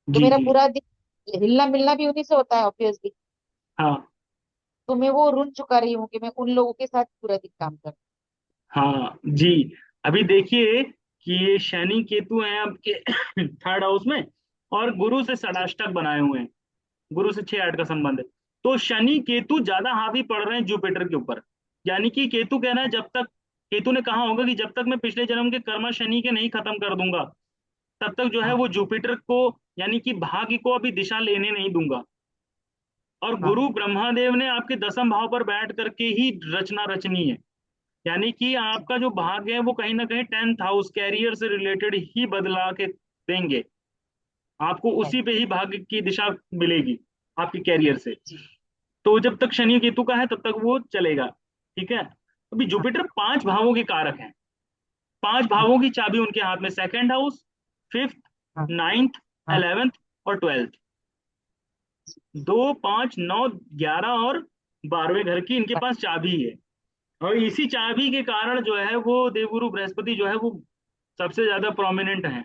Speaker 2: तो
Speaker 1: जी
Speaker 2: मेरा
Speaker 1: जी।
Speaker 2: पूरा दिन हिलना मिलना भी उन्हीं से होता है ऑब्वियसली।
Speaker 1: हाँ
Speaker 2: तो मैं वो रुन चुका रही हूँ कि मैं उन लोगों के साथ पूरा दिन काम कर।
Speaker 1: हाँ जी। अभी देखिए कि ये शनि केतु हैं आपके थर्ड हाउस में, और गुरु से
Speaker 2: जी
Speaker 1: षडाष्टक बनाए हुए हैं, गुरु से 6-8 का संबंध है। तो शनि केतु ज्यादा हावी पड़ रहे हैं जुपिटर के ऊपर। यानी कि केतु कह रहा है, जब तक, केतु ने कहा होगा कि जब तक मैं पिछले जन्म के कर्म शनि के नहीं खत्म कर दूंगा, तब तक जो है
Speaker 2: हाँ
Speaker 1: वो जुपिटर को, यानी कि भाग्य को अभी दिशा लेने नहीं दूंगा। और
Speaker 2: हाँ।
Speaker 1: गुरु ब्रह्मादेव ने आपके 10वें भाव पर बैठ करके ही रचना रचनी है। यानी कि
Speaker 2: जी
Speaker 1: आपका जो भाग्य है वो कहीं ना कहीं 10th हाउस कैरियर से रिलेटेड ही बदला के देंगे, आपको
Speaker 2: है।
Speaker 1: उसी पे ही भाग्य की दिशा मिलेगी आपके कैरियर से।
Speaker 2: जी।
Speaker 1: तो जब तक शनि केतु का है तब तक वो चलेगा। ठीक है। अभी
Speaker 2: हाँ
Speaker 1: जुपिटर 5 भावों के कारक हैं, 5 भावों की चाबी उनके हाथ में, 2nd हाउस, फिफ्थ,
Speaker 2: हाँ
Speaker 1: नाइन्थ,
Speaker 2: हाँ।
Speaker 1: 11th और 12th। 2, 5, 9, 11 और 12वें घर की इनके
Speaker 2: हाँ,
Speaker 1: पास चाबी है। और इसी चाबी के कारण जो है वो देवगुरु बृहस्पति जो है वो सबसे ज्यादा प्रोमिनेंट है,
Speaker 2: है।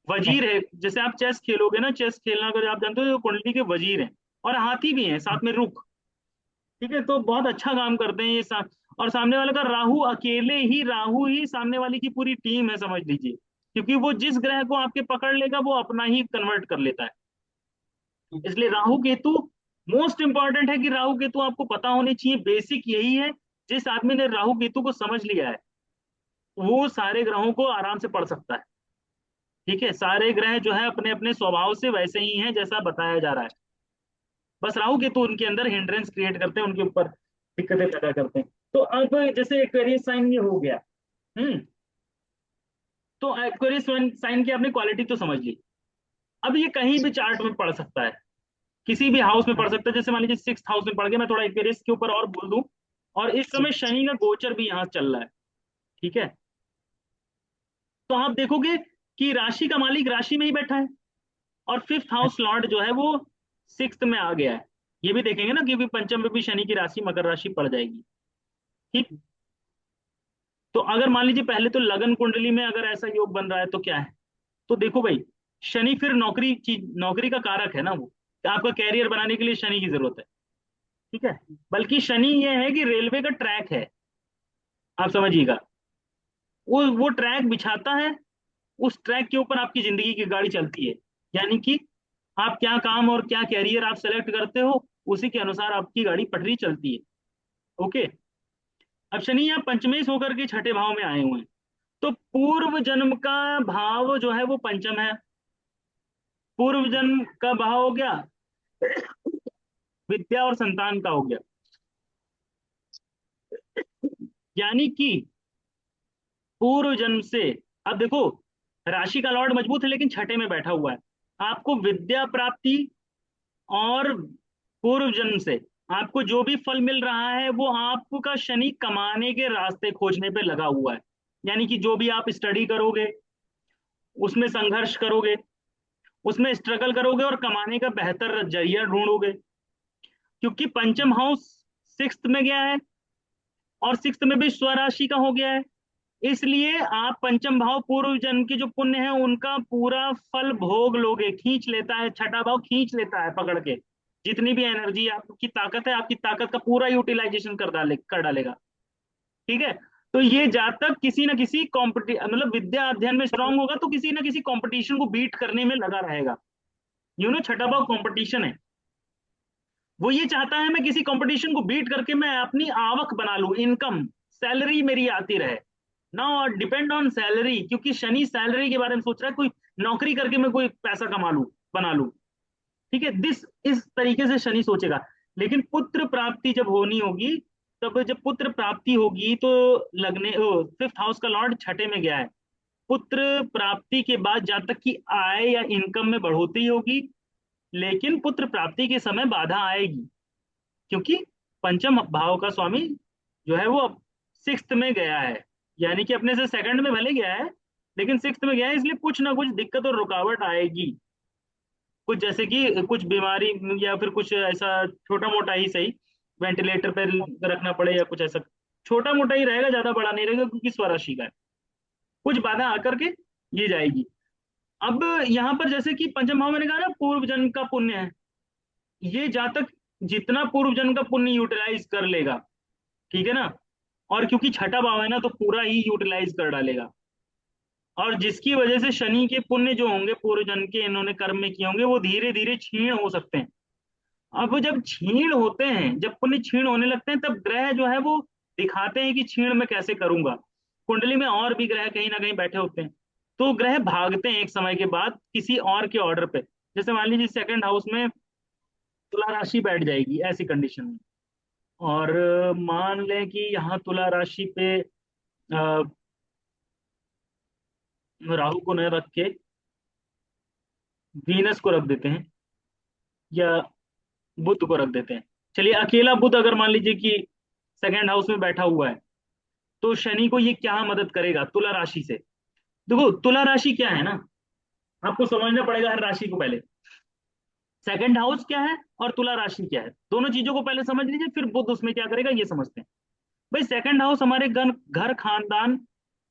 Speaker 1: वजीर है। जैसे आप चेस खेलोगे ना, चेस खेलना अगर आप जानते हो तो कुंडली के वजीर हैं, और हाथी भी हैं
Speaker 2: हाँ,
Speaker 1: साथ में, रुक। ठीक है, तो बहुत अच्छा काम करते हैं ये और सामने वाले का राहु, अकेले ही राहु ही सामने वाले की पूरी टीम है समझ लीजिए, क्योंकि वो जिस ग्रह को आपके पकड़ लेगा वो अपना ही कन्वर्ट कर लेता है।
Speaker 2: हम्म,
Speaker 1: इसलिए राहु केतु मोस्ट इंपॉर्टेंट है कि राहु केतु आपको पता होने चाहिए, बेसिक यही है। जिस आदमी ने राहु केतु को समझ लिया है वो सारे ग्रहों को आराम से पढ़ सकता है। ठीक है, सारे ग्रह जो है अपने अपने स्वभाव से वैसे ही हैं जैसा बताया जा रहा है, बस राहु केतु उनके अंदर हिंड्रेंस क्रिएट करते हैं, उनके ऊपर दिक्कतें पैदा करते हैं। तो अब जैसे एक्वेरियस साइन ये हो गया। हम्म। तो एक्वेरियस साइन की आपने क्वालिटी तो समझ ली। अब ये कहीं भी चार्ट में पढ़ सकता है, किसी भी हाउस में
Speaker 2: हाँ
Speaker 1: पढ़ सकता है। जैसे मान लीजिए 6th हाउस में पढ़ गया, मैं थोड़ा एक्वेरियस के ऊपर और बोल दूं, और इस
Speaker 2: जी
Speaker 1: समय
Speaker 2: जी।
Speaker 1: शनि का गोचर भी यहाँ चल रहा है। ठीक है। तो आप देखोगे कि राशि का मालिक राशि में ही बैठा है, और 5th हाउस लॉर्ड जो है वो 6th में आ गया है। ये भी देखेंगे ना कि भी पंचम में भी शनि की राशि मकर राशि पड़ जाएगी। ठीक। तो अगर मान लीजिए पहले तो लगन कुंडली में अगर ऐसा योग बन रहा है तो क्या है, तो देखो भाई, शनि फिर नौकरी चीज, नौकरी का कारक है ना वो, तो आपका कैरियर बनाने के लिए शनि की जरूरत है। ठीक है। बल्कि शनि ये है कि रेलवे का ट्रैक है, आप समझिएगा, वो ट्रैक बिछाता है, उस ट्रैक के ऊपर आपकी जिंदगी की गाड़ी चलती है। यानी कि आप क्या काम और क्या कैरियर आप सेलेक्ट करते हो, उसी के अनुसार आपकी गाड़ी पटरी चलती है। ओके। अब शनि यहाँ पंचमेश होकर के 6ठे भाव में आए हुए हैं, तो पूर्व जन्म का भाव जो है वो पंचम है। पूर्व जन्म का भाव हो गया, विद्या और संतान का हो गया। यानी कि पूर्व जन्म से, अब देखो राशि का लॉर्ड मजबूत है लेकिन छठे में बैठा हुआ है, आपको विद्या प्राप्ति और पूर्व जन्म से आपको जो भी फल मिल रहा है वो आपका शनि कमाने के रास्ते खोजने पे लगा हुआ है। यानी कि जो भी आप स्टडी करोगे, उसमें संघर्ष करोगे, उसमें स्ट्रगल करोगे और कमाने का बेहतर जरिया ढूंढोगे। क्योंकि पंचम हाउस सिक्स्थ में गया है और सिक्स्थ में भी स्वराशि का हो गया है, इसलिए आप पंचम भाव पूर्व जन्म के जो पुण्य है उनका पूरा फल भोग लोगे। खींच लेता है, छठा भाव खींच लेता है पकड़ के, जितनी भी एनर्जी आपकी ताकत है, आपकी ताकत का पूरा यूटिलाइजेशन कर डालेगा। ठीक है। तो ये जातक किसी ना किसी कॉम्पिटि मतलब विद्या अध्ययन में स्ट्रांग होगा तो किसी ना किसी कंपटीशन को बीट करने में लगा रहेगा। छठा भाव कंपटीशन है, वो ये चाहता है मैं किसी कंपटीशन को बीट करके मैं अपनी आवक बना लूं, इनकम, सैलरी मेरी आती रहे ना, डिपेंड ऑन सैलरी। क्योंकि शनि सैलरी के बारे में सोच रहा है, कोई नौकरी करके मैं कोई पैसा कमा लूं, बना लूं। ठीक है, दिस इस तरीके से शनि सोचेगा। लेकिन पुत्र प्राप्ति जब होनी होगी, तब जब पुत्र प्राप्ति होगी तो लगने फिफ्थ हाउस का लॉर्ड छठे में गया है, पुत्र प्राप्ति के बाद जातक की आय या इनकम में बढ़ोतरी होगी। लेकिन पुत्र प्राप्ति के समय बाधा आएगी, क्योंकि पंचम भाव का स्वामी जो है वो अब सिक्स्थ में गया है। यानी कि अपने से सेकंड में भले गया है लेकिन सिक्स्थ में गया है, इसलिए कुछ ना कुछ दिक्कत और रुकावट आएगी। कुछ जैसे कि कुछ बीमारी या फिर कुछ ऐसा छोटा मोटा ही सही, वेंटिलेटर पे रखना पड़े या कुछ ऐसा छोटा मोटा ही रहेगा, ज्यादा बड़ा नहीं रहेगा, क्योंकि स्वराशि का है। कुछ बाधा आकर के ये जाएगी। अब यहाँ पर जैसे कि पंचम भाव मैंने कहा ना पूर्व जन्म का पुण्य है, ये जातक जितना पूर्व जन्म का पुण्य यूटिलाइज कर लेगा, ठीक है ना, और क्योंकि छठा भाव है ना तो पूरा ही यूटिलाइज कर डालेगा। और जिसकी वजह से शनि के पुण्य जो होंगे पूर्व जन्म के इन्होंने कर्म में किए होंगे वो धीरे धीरे क्षीण हो सकते हैं। अब वो जब क्षीण होते हैं, जब पुण्य क्षीण होने लगते हैं, तब ग्रह जो है वो दिखाते हैं कि क्षीण मैं कैसे करूंगा। कुंडली में और भी ग्रह कहीं ना कहीं बैठे होते हैं, तो ग्रह भागते हैं एक समय के बाद किसी और के ऑर्डर पे। जैसे मान लीजिए सेकंड हाउस में तुला राशि बैठ जाएगी ऐसी कंडीशन में, और मान लें कि यहाँ तुला राशि पे राहु को न रख के वीनस को रख देते हैं या बुध को रख देते हैं। चलिए अकेला बुध अगर मान लीजिए कि सेकंड हाउस में बैठा हुआ है, तो शनि को ये क्या मदद करेगा तुला राशि से। देखो तुला राशि क्या है ना, आपको समझना पड़ेगा हर राशि को पहले। सेकंड हाउस क्या है और तुला राशि क्या है, दोनों चीजों को पहले समझ लीजिए, फिर बुध उसमें क्या करेगा ये समझते हैं। भाई सेकंड हाउस हमारे घर घर खानदान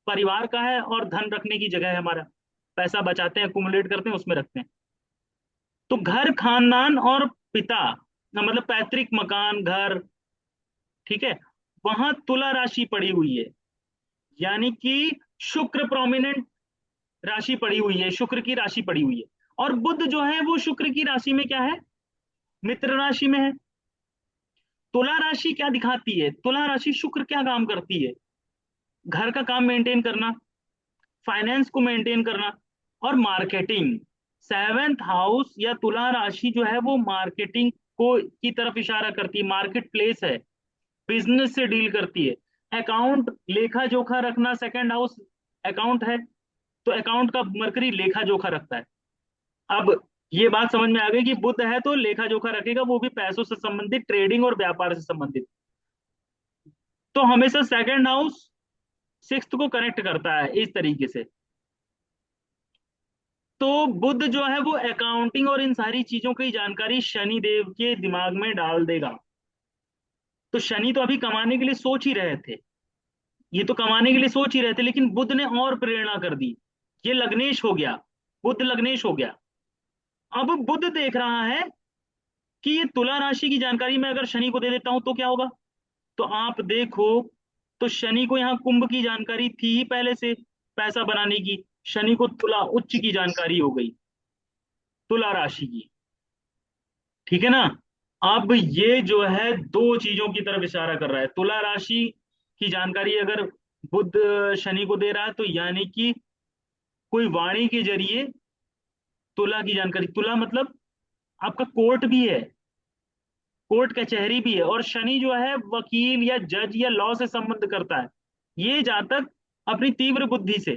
Speaker 1: परिवार का है और धन रखने की जगह है हमारा, पैसा बचाते हैं, कुमुलेट करते हैं, उसमें रखते हैं। तो घर खानदान और पिता मतलब पैतृक मकान घर, ठीक है, वहां तुला राशि पड़ी हुई है। यानी कि शुक्र प्रोमिनेंट राशि पड़ी हुई है, शुक्र की राशि पड़ी हुई है। और बुध जो है वो शुक्र की राशि में क्या है, मित्र राशि में है। तुला राशि क्या दिखाती है, तुला राशि शुक्र क्या काम करती है, घर का काम मेंटेन करना, फाइनेंस को मेंटेन करना और मार्केटिंग। सेवेंथ हाउस या तुला राशि जो है वो मार्केटिंग को की तरफ इशारा करती है, मार्केट प्लेस है, बिजनेस से डील करती है। अकाउंट लेखा जोखा रखना, सेकंड हाउस अकाउंट है तो अकाउंट का मरकरी लेखा जोखा रखता है। अब ये बात समझ में आ गई कि बुध है तो लेखा जोखा रखेगा, वो भी पैसों से संबंधित, ट्रेडिंग और व्यापार से संबंधित। तो हमेशा सेकंड हाउस सिक्स्थ को कनेक्ट करता है इस तरीके से। तो बुध जो है वो अकाउंटिंग और इन सारी चीजों की जानकारी शनि देव के दिमाग में डाल देगा। तो शनि तो अभी कमाने के लिए सोच ही रहे थे, ये तो कमाने के लिए सोच ही रहे थे, लेकिन बुध ने और प्रेरणा कर दी, ये लग्नेश हो गया, बुध लग्नेश हो गया। अब बुध देख रहा है कि ये तुला राशि की जानकारी मैं अगर शनि को दे देता हूं तो क्या होगा। तो आप देखो, तो शनि को यहाँ कुंभ की जानकारी थी ही पहले से पैसा बनाने की, शनि को तुला उच्च की जानकारी हो गई, तुला राशि की। ठीक है ना। अब ये जो है दो चीजों की तरफ इशारा कर रहा है, तुला राशि की जानकारी अगर बुध शनि को दे रहा है तो यानी कि कोई वाणी के जरिए तुला की जानकारी, तुला मतलब आपका कोर्ट भी है, कोर्ट कचहरी भी है, और शनि जो है वकील या जज या लॉ से संबंध करता है। ये जातक अपनी तीव्र बुद्धि से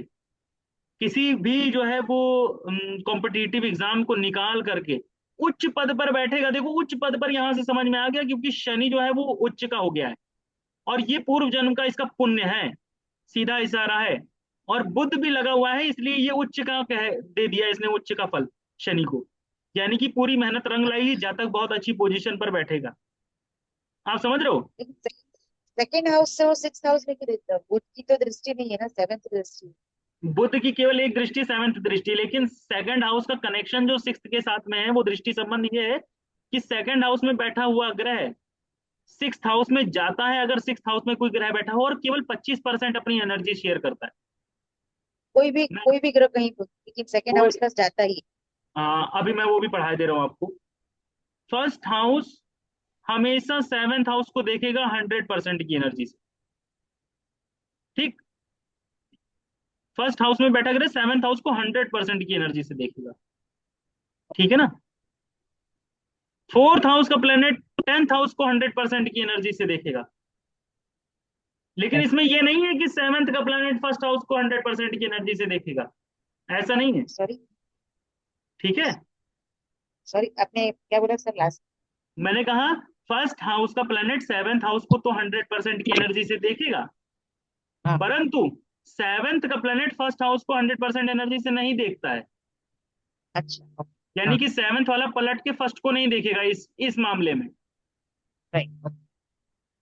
Speaker 1: किसी भी जो है वो कॉम्पिटिटिव एग्जाम को निकाल करके उच्च पद पर बैठेगा। देखो उच्च पद पर यहां से समझ में आ गया, क्योंकि शनि जो है वो उच्च का हो गया है, और ये पूर्व जन्म का इसका पुण्य है, सीधा इशारा है। और बुध भी लगा हुआ है, इसलिए ये उच्च का कह दे दिया इसने, उच्च का फल शनि को। यानी कि पूरी मेहनत रंग लाएगी, जातक बहुत अच्छी पोजीशन पर बैठेगा। आप समझ रहे हो?
Speaker 2: सेकेंड हाउस से वो सिक्स हाउस लेके देता है, बुध की तो दृष्टि नहीं है ना, सेवेंथ दृष्टि।
Speaker 1: बुध की केवल एक दृष्टि, सेवंथ दृष्टि, लेकिन सेकंड हाउस का कनेक्शन जो सिक्स के साथ में है, वो दृष्टि संबंध ये है कि सेकंड हाउस में बैठा हुआ ग्रह सिक्स हाउस में जाता है, अगर सिक्स हाउस में कोई ग्रह बैठा हो, और केवल 25% अपनी एनर्जी शेयर करता है। मैं
Speaker 2: कोई भी ग्रह कहीं पर, लेकिन सेकेंड
Speaker 1: कोई
Speaker 2: हाउस का जाता ही है।
Speaker 1: अभी मैं वो भी पढ़ा दे रहा हूँ आपको। फर्स्ट हाउस हमेशा सेवेंथ हाउस को देखेगा 100% की एनर्जी से। ठीक, फर्स्ट हाउस में बैठा ग्रह सेवेंथ हाउस को 100% की एनर्जी से देखेगा। ठीक है ना? फोर्थ हाउस का प्लेनेट टेंथ हाउस को 100% की एनर्जी से देखेगा। लेकिन इसमें यह नहीं है कि सेवेंथ का प्लेनेट फर्स्ट हाउस को 100% की एनर्जी से देखेगा, ऐसा नहीं है।
Speaker 2: सॉरी,
Speaker 1: ठीक है,
Speaker 2: सॉरी आपने क्या बोला सर लास्ट?
Speaker 1: मैंने कहा फर्स्ट हाउस का प्लेनेट सेवेंथ हाउस को तो 100% की एनर्जी से देखेगा,
Speaker 2: हाँ।
Speaker 1: परंतु सेवेंथ का प्लेनेट फर्स्ट हाउस को 100% एनर्जी से नहीं देखता है।
Speaker 2: अच्छा, ओके।
Speaker 1: यानी
Speaker 2: हाँ,
Speaker 1: कि सेवेंथ वाला पलट के फर्स्ट को नहीं देखेगा इस मामले में।
Speaker 2: राइट।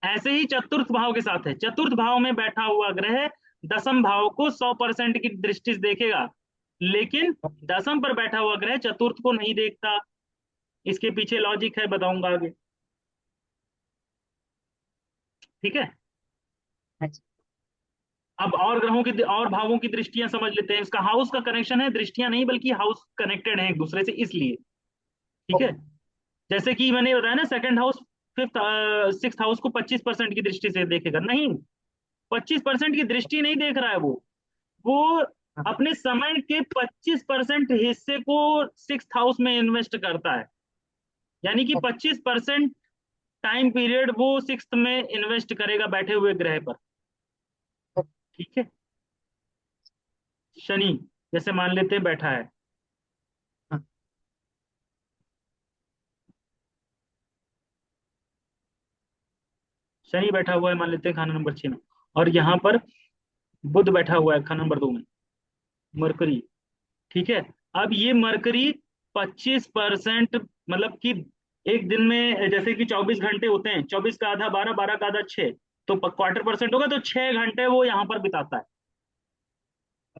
Speaker 1: ऐसे ही चतुर्थ भाव के साथ है, चतुर्थ भाव में बैठा हुआ ग्रह दसम भाव को 100% की दृष्टि से देखेगा, लेकिन दसम पर बैठा हुआ ग्रह चतुर्थ को नहीं देखता। इसके पीछे लॉजिक है, बताऊंगा आगे। ठीक है,
Speaker 2: अच्छा,
Speaker 1: अब और ग्रहों की और भावों की दृष्टियां समझ लेते हैं। इसका हाउस का कनेक्शन है, दृष्टियां नहीं, बल्कि हाउस कनेक्टेड है एक दूसरे से, इसलिए। ठीक है,
Speaker 2: ओके।
Speaker 1: जैसे कि मैंने बताया ना, second house fifth six house को 25% की दृष्टि से देखेगा, नहीं, 25% की दृष्टि नहीं देख रहा है वो
Speaker 2: हाँ,
Speaker 1: अपने समय के 25% हिस्से को सिक्स हाउस में इन्वेस्ट करता है। यानी कि
Speaker 2: ओके।
Speaker 1: 25% टाइम पीरियड वो सिक्स में इन्वेस्ट करेगा बैठे हुए ग्रह पर।
Speaker 2: ओके।
Speaker 1: ठीक है, शनि जैसे मान लेते हैं बैठा है,
Speaker 2: हाँ,
Speaker 1: शनि बैठा हुआ है मान लेते हैं खाना नंबर 6 में, और यहाँ पर बुध बैठा हुआ है खाना नंबर 2 में, मरकरी। ठीक है, अब ये मरकरी 25%, मतलब कि एक दिन में जैसे कि 24 घंटे होते हैं, 24 का आधा 12, 12 का आधा 6, तो क्वार्टर परसेंट होगा, तो 6 घंटे वो यहाँ पर बिताता है।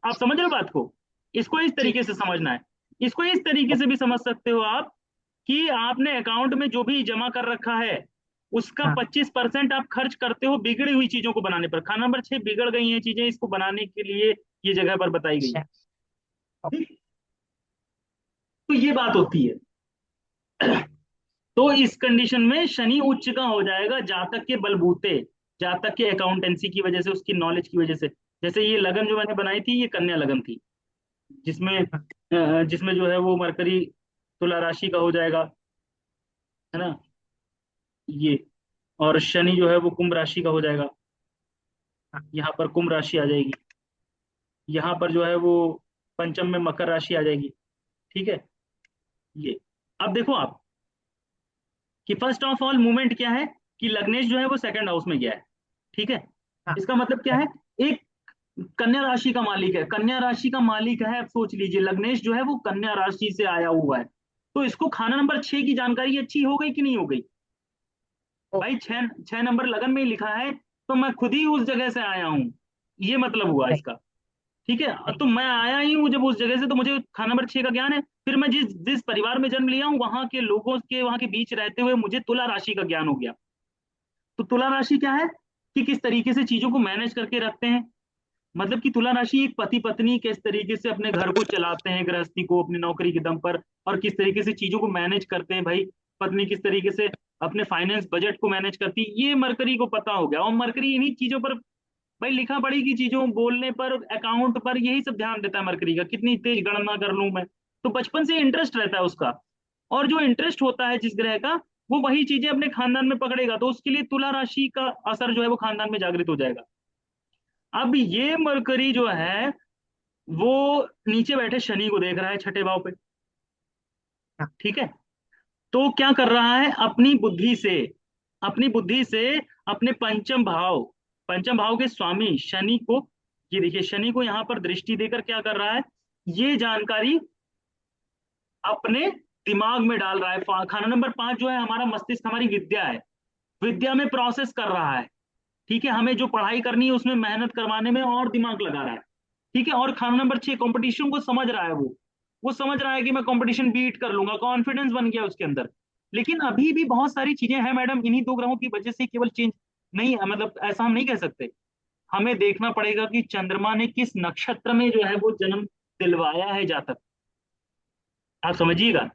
Speaker 1: आप समझ रहे हो बात को? इसको इस
Speaker 2: जी
Speaker 1: तरीके से समझना है। इसको इस तरीके से भी समझ सकते हो आप कि आपने अकाउंट में जो भी जमा कर रखा है, उसका
Speaker 2: हाँ।
Speaker 1: 25% आप खर्च करते हो बिगड़ी हुई चीजों को बनाने पर। खाना नंबर 6 बिगड़ गई हैं चीजें, इसको बनाने के लिए ये जगह पर बताई गई
Speaker 2: अच्छा,
Speaker 1: है। तो ये बात होती है। तो इस कंडीशन में शनि उच्च का हो जाएगा जातक के बलबूते, जातक के अकाउंटेंसी की वजह से, उसकी नॉलेज की वजह से। जैसे ये लगन जो मैंने बनाई थी, ये कन्या लगन थी, जिसमें
Speaker 2: हाँ,
Speaker 1: जिसमें जो है वो मरकरी तुला राशि का हो जाएगा, है ना, ये। और शनि जो है वो कुंभ राशि का हो जाएगा,
Speaker 2: हाँ,
Speaker 1: यहाँ पर कुंभ राशि आ जाएगी। यहाँ पर जो है वो पंचम में मकर राशि आ जाएगी। ठीक है, ये। अब देखो आप कि फर्स्ट ऑफ ऑल मूवमेंट क्या है, कि लग्नेश जो है वो सेकंड हाउस में गया है। ठीक है,
Speaker 2: हाँ,
Speaker 1: इसका मतलब क्या
Speaker 2: राइट।
Speaker 1: है, एक कन्या राशि का मालिक है, कन्या राशि का मालिक है। अब सोच लीजिए लग्नेश जो है वो कन्या राशि से आया हुआ है, तो इसको खाना नंबर 6 की जानकारी अच्छी हो गई कि नहीं हो गई? भाई
Speaker 2: ओके।
Speaker 1: 6 नंबर लगन में ही लिखा है, तो मैं खुद ही उस जगह से आया हूँ, ये मतलब हुआ
Speaker 2: राइट,
Speaker 1: इसका। ठीक है,
Speaker 2: राइट।
Speaker 1: तो मैं आया ही हूँ जब उस जगह से, तो मुझे खाना नंबर 6 का ज्ञान है। फिर मैं जिस जिस परिवार में जन्म लिया हूँ, वहां के लोगों के, वहां के बीच रहते हुए मुझे तुला राशि का ज्ञान हो गया। तो तुला राशि क्या है, कि किस तरीके से चीजों को मैनेज करके रखते हैं। मतलब कि तुला राशि एक पति पत्नी किस तरीके से अपने घर को चलाते हैं, गृहस्थी को अपनी नौकरी के दम पर, और किस तरीके से चीजों को मैनेज करते हैं भाई। पत्नी किस तरीके से अपने फाइनेंस बजट को मैनेज करती है, ये मरकरी को पता हो गया। और मरकरी इन्हीं चीजों पर, भाई लिखा पढ़ी की चीजों बोलने पर, अकाउंट पर, यही सब ध्यान देता है मरकरी का। कितनी तेज गणना कर लूं मैं, तो बचपन से इंटरेस्ट रहता है उसका, और जो इंटरेस्ट होता है जिस ग्रह का, वो वही चीजें अपने खानदान में पकड़ेगा, तो उसके लिए तुला राशि का असर जो है वो खानदान में जागृत हो जाएगा। अब ये मरकरी जो है वो नीचे बैठे शनि को देख रहा है छठे भाव पे।
Speaker 2: हाँ।
Speaker 1: ठीक है, तो क्या कर रहा है, अपनी बुद्धि से, अपनी बुद्धि से अपने पंचम भाव के स्वामी शनि को, ये देखिए शनि को यहां पर दृष्टि देकर क्या कर रहा है, ये जानकारी अपने दिमाग में डाल रहा है। खाना नंबर 5 जो है हमारा मस्तिष्क, हमारी विद्या है, विद्या में प्रोसेस कर रहा है। ठीक है, हमें जो पढ़ाई करनी है उसमें मेहनत करवाने में और दिमाग लगा रहा है। ठीक है, और खाना नंबर 6 कंपटीशन को समझ रहा है, वो समझ रहा है कि मैं कंपटीशन बीट कर लूंगा, कॉन्फिडेंस बन गया उसके अंदर। लेकिन अभी भी बहुत सारी चीजें हैं मैडम, इन्हीं दो ग्रहों की वजह से केवल चेंज नहीं है, मतलब ऐसा हम नहीं कह सकते। हमें देखना पड़ेगा कि चंद्रमा ने किस नक्षत्र में जो है वो जन्म दिलवाया है जातक, आप समझिएगा।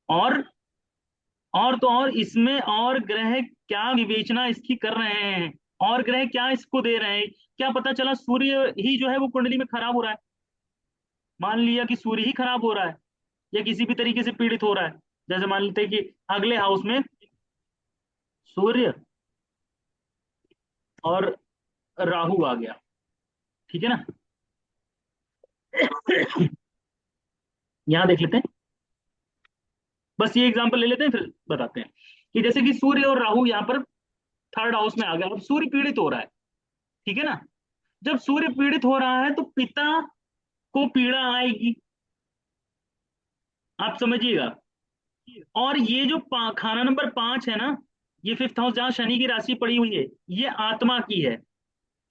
Speaker 1: और और तो और इसमें और ग्रह क्या विवेचना इसकी कर रहे हैं, और ग्रह क्या इसको दे रहे हैं। क्या पता चला सूर्य ही जो है वो कुंडली में खराब हो रहा है, मान लिया कि सूर्य ही खराब हो रहा है या किसी भी तरीके से पीड़ित हो रहा है। जैसे मान लेते हैं कि अगले हाउस में सूर्य और राहु आ गया, ठीक है ना। यहां देख लेते हैं, बस ये एग्जांपल ले लेते हैं फिर बताते हैं कि जैसे कि सूर्य और राहु यहाँ पर थर्ड हाउस में आ गया, अब सूर्य पीड़ित हो रहा है, ठीक है ना। जब सूर्य पीड़ित हो रहा है तो पिता को पीड़ा आएगी, आप समझिएगा। और ये जो खाना नंबर 5 है ना, ये फिफ्थ हाउस जहां शनि की राशि पड़ी हुई है, ये आत्मा की है,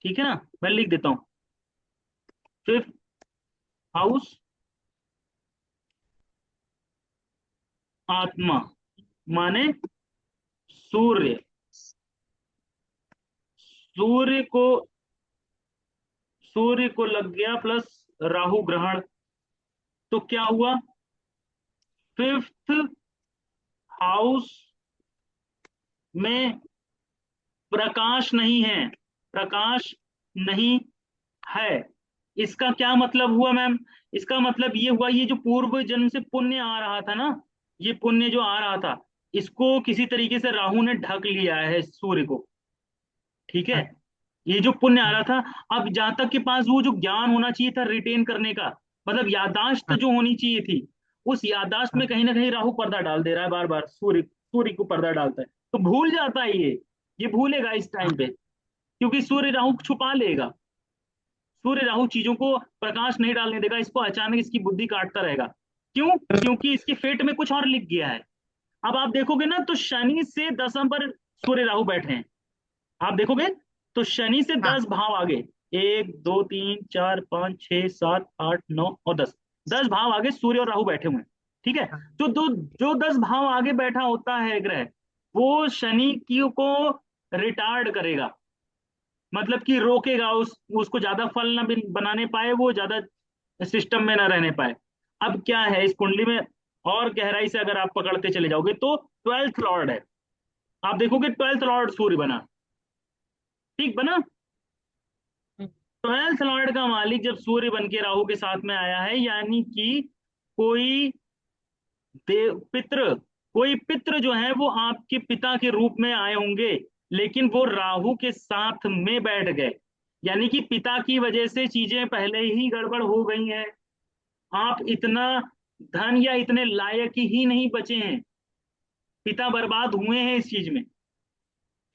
Speaker 1: ठीक है ना। मैं लिख देता हूं, फिफ्थ हाउस आत्मा, माने सूर्य, सूर्य को सूर्य को लग गया प्लस राहु ग्रहण, तो क्या हुआ, फिफ्थ हाउस में प्रकाश नहीं है, प्रकाश नहीं है। इसका क्या मतलब हुआ मैम, इसका मतलब ये हुआ, ये जो पूर्व जन्म से पुण्य आ रहा था ना, ये पुण्य जो आ रहा था, इसको किसी तरीके से राहु ने ढक लिया है सूर्य को, ठीक है।
Speaker 2: हाँ।
Speaker 1: ये जो पुण्य आ
Speaker 2: हाँ।
Speaker 1: रहा था, अब जातक के पास वो जो ज्ञान होना चाहिए था रिटेन करने का, मतलब याददाश्त
Speaker 2: हाँ।
Speaker 1: जो होनी चाहिए थी, उस याददाश्त में
Speaker 2: हाँ।
Speaker 1: कहीं ना कहीं राहु पर्दा डाल दे रहा है, बार बार सूर्य सूर्य को पर्दा डालता है, तो भूल जाता है ये भूलेगा इस टाइम पे, क्योंकि सूर्य राहु छुपा लेगा। सूर्य राहु चीजों को प्रकाश नहीं डालने देगा, इसको अचानक इसकी बुद्धि काटता रहेगा। क्यों, क्योंकि इसके फेट में कुछ और लिख गया है। अब आप देखोगे ना तो शनि से दसम पर सूर्य राहु बैठे हैं, आप देखोगे तो शनि से
Speaker 2: हाँ।
Speaker 1: 10 भाव आगे, 1 2 3 4 5 6 7 8 9 और 10, 10 भाव आगे सूर्य और राहु बैठे हुए हैं, ठीक है।
Speaker 2: हाँ।
Speaker 1: तो जो 10 भाव आगे बैठा होता है ग्रह, वो शनि की को रिटार्ड करेगा, मतलब कि रोकेगा, उसको ज्यादा फल ना बनाने पाए, वो ज्यादा सिस्टम में ना रहने पाए। अब क्या है इस कुंडली में, और गहराई से अगर आप पकड़ते चले जाओगे तो ट्वेल्थ लॉर्ड है, आप देखोगे ट्वेल्थ लॉर्ड सूर्य बना, ठीक बना।
Speaker 2: हम्म।
Speaker 1: ट्वेल्थ लॉर्ड का मालिक जब सूर्य बन के राहु के साथ में आया है, यानी कि कोई देव पितृ, कोई पितृ जो है वो आपके पिता के रूप में आए होंगे, लेकिन वो राहु के साथ में बैठ गए, यानी कि पिता की वजह से चीजें पहले ही गड़बड़ हो गई हैं। आप इतना धन या इतने लायक ही नहीं बचे हैं, पिता बर्बाद हुए हैं इस चीज में,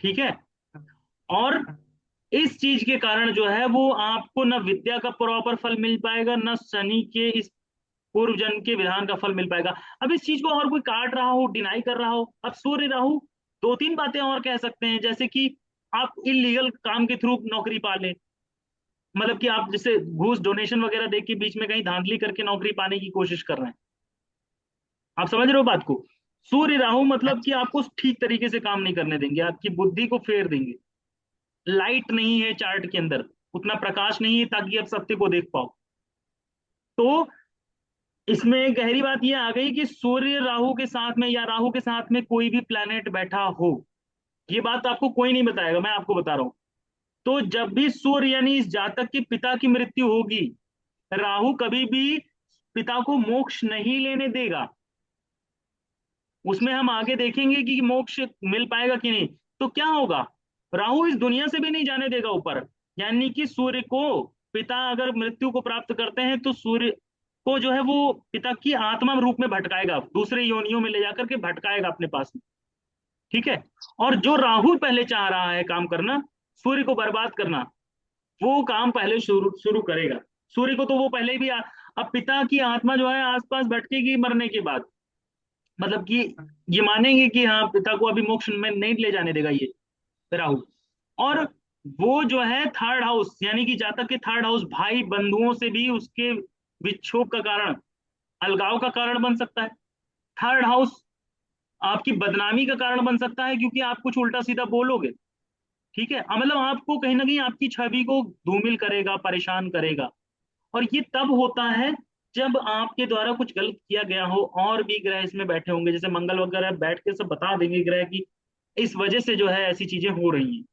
Speaker 1: ठीक है।
Speaker 2: हाँ।
Speaker 1: और
Speaker 2: हाँ।
Speaker 1: इस चीज के कारण जो है वो आपको न विद्या का प्रॉपर फल मिल पाएगा, न शनि के इस पूर्व जन्म के विधान का फल मिल पाएगा। अब इस चीज को और कोई काट रहा हो, डिनाई कर रहा हो, अब सूर्य राहु दो तीन बातें और कह सकते हैं, जैसे कि आप इलीगल काम के थ्रू नौकरी पा लें, मतलब कि आप जैसे घूस डोनेशन वगैरह देख के बीच में कहीं धांधली करके नौकरी पाने की कोशिश कर रहे हैं, आप समझ रहे हो बात को। सूर्य राहु मतलब कि आपको ठीक तरीके से काम नहीं करने देंगे, आपकी बुद्धि को फेर देंगे। लाइट नहीं है चार्ट के अंदर, उतना प्रकाश नहीं है ताकि आप सत्य को देख पाओ। तो इसमें गहरी बात यह आ गई कि सूर्य राहु के साथ में या राहु के साथ में कोई भी प्लैनेट बैठा हो, ये बात आपको कोई नहीं बताएगा, मैं आपको बता रहा हूं। तो जब भी सूर्य यानी इस जातक के पिता की मृत्यु होगी, राहु कभी भी पिता को मोक्ष नहीं लेने देगा। उसमें हम आगे देखेंगे कि मोक्ष मिल पाएगा कि नहीं। तो क्या होगा, राहु इस दुनिया से भी नहीं जाने देगा ऊपर। यानी कि सूर्य को, पिता अगर मृत्यु को प्राप्त करते हैं तो सूर्य को जो है वो पिता की आत्मा रूप में भटकाएगा, दूसरे योनियों में ले जाकर के भटकाएगा अपने पास में। ठीक है। और जो राहु पहले चाह रहा है काम करना, सूर्य को बर्बाद करना, वो काम पहले शुरू शुरू करेगा। सूर्य को तो वो पहले भी अब पिता की आत्मा जो है आसपास भटकेगी मरने के बाद, मतलब कि ये मानेंगे कि हाँ पिता को अभी मोक्ष में नहीं ले जाने देगा ये राहु। और वो जो है थर्ड हाउस, यानी कि जातक के थर्ड हाउस, भाई बंधुओं से भी उसके विक्षोभ का कारण, अलगाव का कारण बन सकता है। थर्ड हाउस आपकी बदनामी का कारण बन सकता है, क्योंकि आप कुछ उल्टा सीधा बोलोगे। ठीक है, मतलब आपको कहीं ना कहीं आपकी छवि को धूमिल करेगा, परेशान करेगा। और ये तब होता है जब आपके द्वारा कुछ गलत किया गया हो, और भी ग्रह इसमें बैठे होंगे, जैसे मंगल वगैरह बैठ के सब बता देंगे ग्रह की इस वजह से जो है ऐसी चीजें हो रही हैं।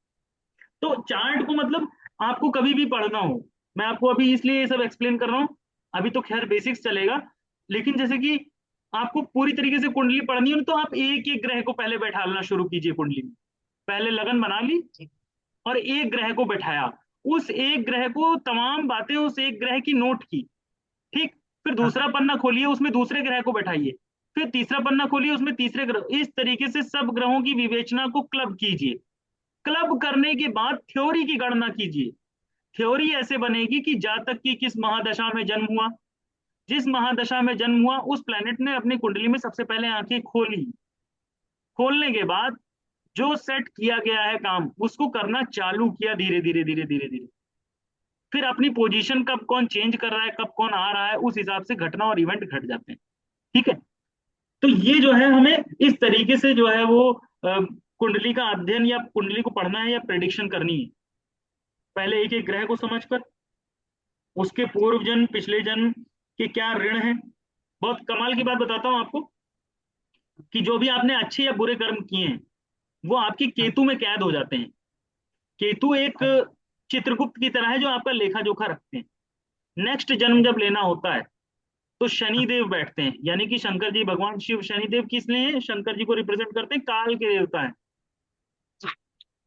Speaker 1: तो चार्ट को मतलब आपको कभी भी पढ़ना हो, मैं आपको अभी इसलिए ये सब एक्सप्लेन कर रहा हूँ, अभी तो खैर बेसिक्स चलेगा। लेकिन जैसे कि आपको पूरी तरीके से कुंडली पढ़नी हो, तो आप एक एक ग्रह को पहले बैठाना शुरू कीजिए कुंडली में। पहले लगन बना ली
Speaker 2: ठीक।
Speaker 1: और एक ग्रह को बैठाया, उस एक ग्रह को तमाम बातें उस एक ग्रह की नोट की। ठीक। फिर
Speaker 2: हाँ
Speaker 1: दूसरा पन्ना खोलिए, उसमें दूसरे ग्रह को बैठाइए। फिर तीसरा पन्ना खोलिए, उसमें तीसरे ग्रह, इस तरीके से सब ग्रहों की विवेचना को क्लब कीजिए। क्लब करने के बाद थ्योरी की गणना कीजिए। थ्योरी ऐसे बनेगी कि जातक की किस महादशा में जन्म हुआ, जिस महादशा में जन्म हुआ उस प्लेनेट ने अपनी कुंडली में सबसे पहले आंखें खोली। खोलने के बाद जो सेट किया गया है काम, उसको करना चालू किया धीरे धीरे धीरे धीरे धीरे। फिर अपनी पोजीशन कब कौन चेंज कर रहा है, कब कौन आ रहा है, उस हिसाब से घटना और इवेंट घट जाते हैं। ठीक है। तो ये जो है हमें इस तरीके से जो है वो कुंडली का अध्ययन या कुंडली को पढ़ना है या प्रेडिक्शन करनी है। पहले एक एक ग्रह को समझकर, उसके पूर्व जन्म पिछले जन्म के क्या ऋण है। बहुत कमाल की बात बताता हूं आपको, कि जो भी आपने अच्छे या बुरे कर्म किए हैं वो आपकी
Speaker 2: हाँ
Speaker 1: केतु में कैद हो जाते हैं। केतु एक
Speaker 2: हाँ
Speaker 1: चित्रगुप्त की तरह है जो आपका लेखा जोखा रखते हैं। नेक्स्ट जन्म जब लेना होता है तो शनि
Speaker 2: हाँ
Speaker 1: देव बैठते हैं, यानी कि शंकर जी, भगवान शिव शनि देव किस लिए हैं, शंकर जी को रिप्रेजेंट करते हैं, काल के देवता है।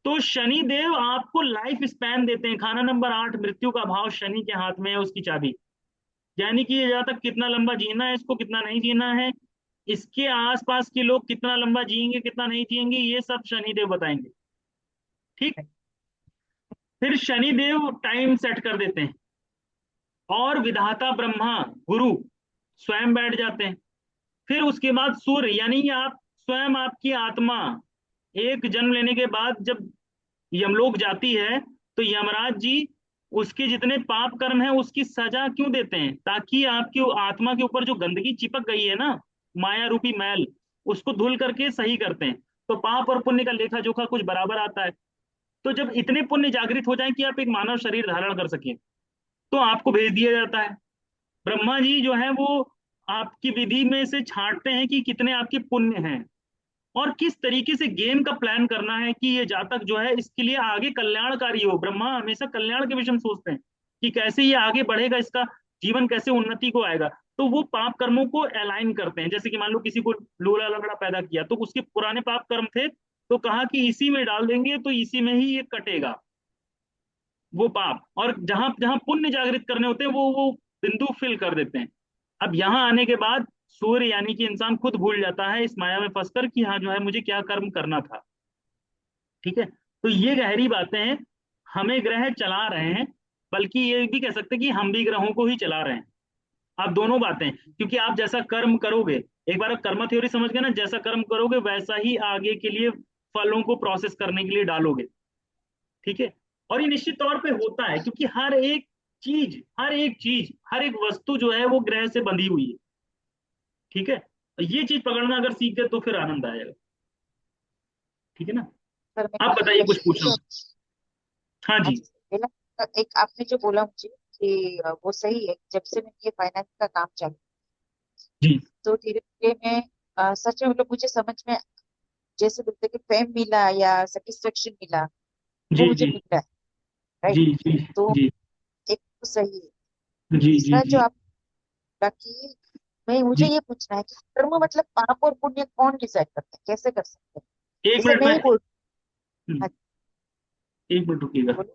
Speaker 1: तो शनि देव आपको लाइफ स्पैन देते हैं। खाना नंबर 8, मृत्यु का भाव शनि के हाथ में है, उसकी चाबी। यानी कि ये जहाँ तक कितना लंबा जीना है इसको, कितना नहीं जीना है, इसके आसपास के लोग कितना लंबा जिएंगे कितना नहीं जिएंगे, ये सब शनि देव बताएंगे। ठीक। फिर शनि देव टाइम सेट कर देते हैं, और विधाता ब्रह्मा, गुरु, स्वयं बैठ जाते हैं। फिर उसके बाद सूर्य, यानी कि आप स्वयं, आपकी आत्मा एक जन्म लेने के बाद जब यमलोक जाती है, तो यमराज जी उसके जितने पाप कर्म है उसकी सजा क्यों देते हैं, ताकि आपकी आत्मा के ऊपर जो गंदगी चिपक गई है ना, माया रूपी मैल, उसको धुल करके सही करते हैं। तो पाप और पुण्य का लेखा जोखा कुछ बराबर आता है। तो जब इतने पुण्य जागृत हो जाए कि आप एक मानव शरीर धारण कर सकें, तो आपको भेज दिया जाता है। ब्रह्मा जी जो है वो आपकी विधि में से छांटते हैं कि कितने आपके पुण्य हैं, और किस तरीके से गेम का प्लान करना है कि ये जातक जो है इसके लिए आगे कल्याणकारी हो। ब्रह्मा हमेशा कल्याण के विषय में सोचते हैं कि कैसे ये आगे बढ़ेगा, इसका जीवन कैसे उन्नति को आएगा। तो वो पाप कर्मों को अलाइन करते हैं। जैसे कि मान लो किसी को लूला लंगड़ा पैदा किया, तो उसके पुराने पाप कर्म थे, तो कहा कि इसी में डाल देंगे तो इसी में ही ये कटेगा वो पाप, और जहां जहां पुण्य जागृत करने होते हैं वो बिंदु फिल कर देते हैं। अब यहाँ आने के बाद सूर्य, यानी कि इंसान खुद भूल जाता है इस माया में फंसकर कि हाँ जो है मुझे क्या कर्म करना था। ठीक है। तो ये गहरी बातें हैं, हमें ग्रह चला रहे हैं, बल्कि ये भी कह सकते हैं कि हम भी ग्रहों को ही चला रहे हैं। आप दोनों बातें, क्योंकि आप जैसा कर्म करोगे, एक बार आप कर्म थ्योरी समझ गए ना, जैसा कर्म करोगे वैसा ही आगे के लिए फलों को प्रोसेस करने के लिए डालोगे। ठीक है। और ये निश्चित तौर पे होता है, क्योंकि हर एक चीज हर एक वस्तु जो है वो ग्रह से बंधी हुई है। ठीक है। तो ये चीज पकड़ना अगर सीख गए तो फिर आनंद आएगा। ठीक है ना।
Speaker 2: सर
Speaker 1: आप
Speaker 2: मेरा एक
Speaker 1: बताइए, कुछ
Speaker 2: क्वेश्चन
Speaker 1: पूछना। हाँ
Speaker 2: हाँ
Speaker 1: जी।
Speaker 2: जी सर, मेरा एक आपने जो बोला मुझे कि वो सही है। जब से मैंने ये फाइनेंस का काम चालू,
Speaker 1: जी
Speaker 2: तो धीरे धीरे मैं सच में मतलब मुझे समझ में जैसे बोलते हैं कि फेम मिला या सेटिस्फेक्शन मिला, वो
Speaker 1: जी
Speaker 2: मुझे
Speaker 1: जी
Speaker 2: मिल रहा है। राइट।
Speaker 1: जी जी
Speaker 2: तो
Speaker 1: जी
Speaker 2: एक तो सही है।
Speaker 1: जी जी
Speaker 2: तीसरा जो
Speaker 1: जी
Speaker 2: आप बाकी मैं मुझे
Speaker 1: जी।
Speaker 2: ये पूछना है कि कर्म मतलब पाप और पुण्य कौन डिसाइड करता है, कैसे कर सकते हैं?
Speaker 1: एक
Speaker 2: जैसे
Speaker 1: मिनट
Speaker 2: मैं
Speaker 1: में।
Speaker 2: ही बोल।
Speaker 1: हम्म,
Speaker 2: हाँ,
Speaker 1: एक मिनट रुकिएगा।
Speaker 2: बोलो।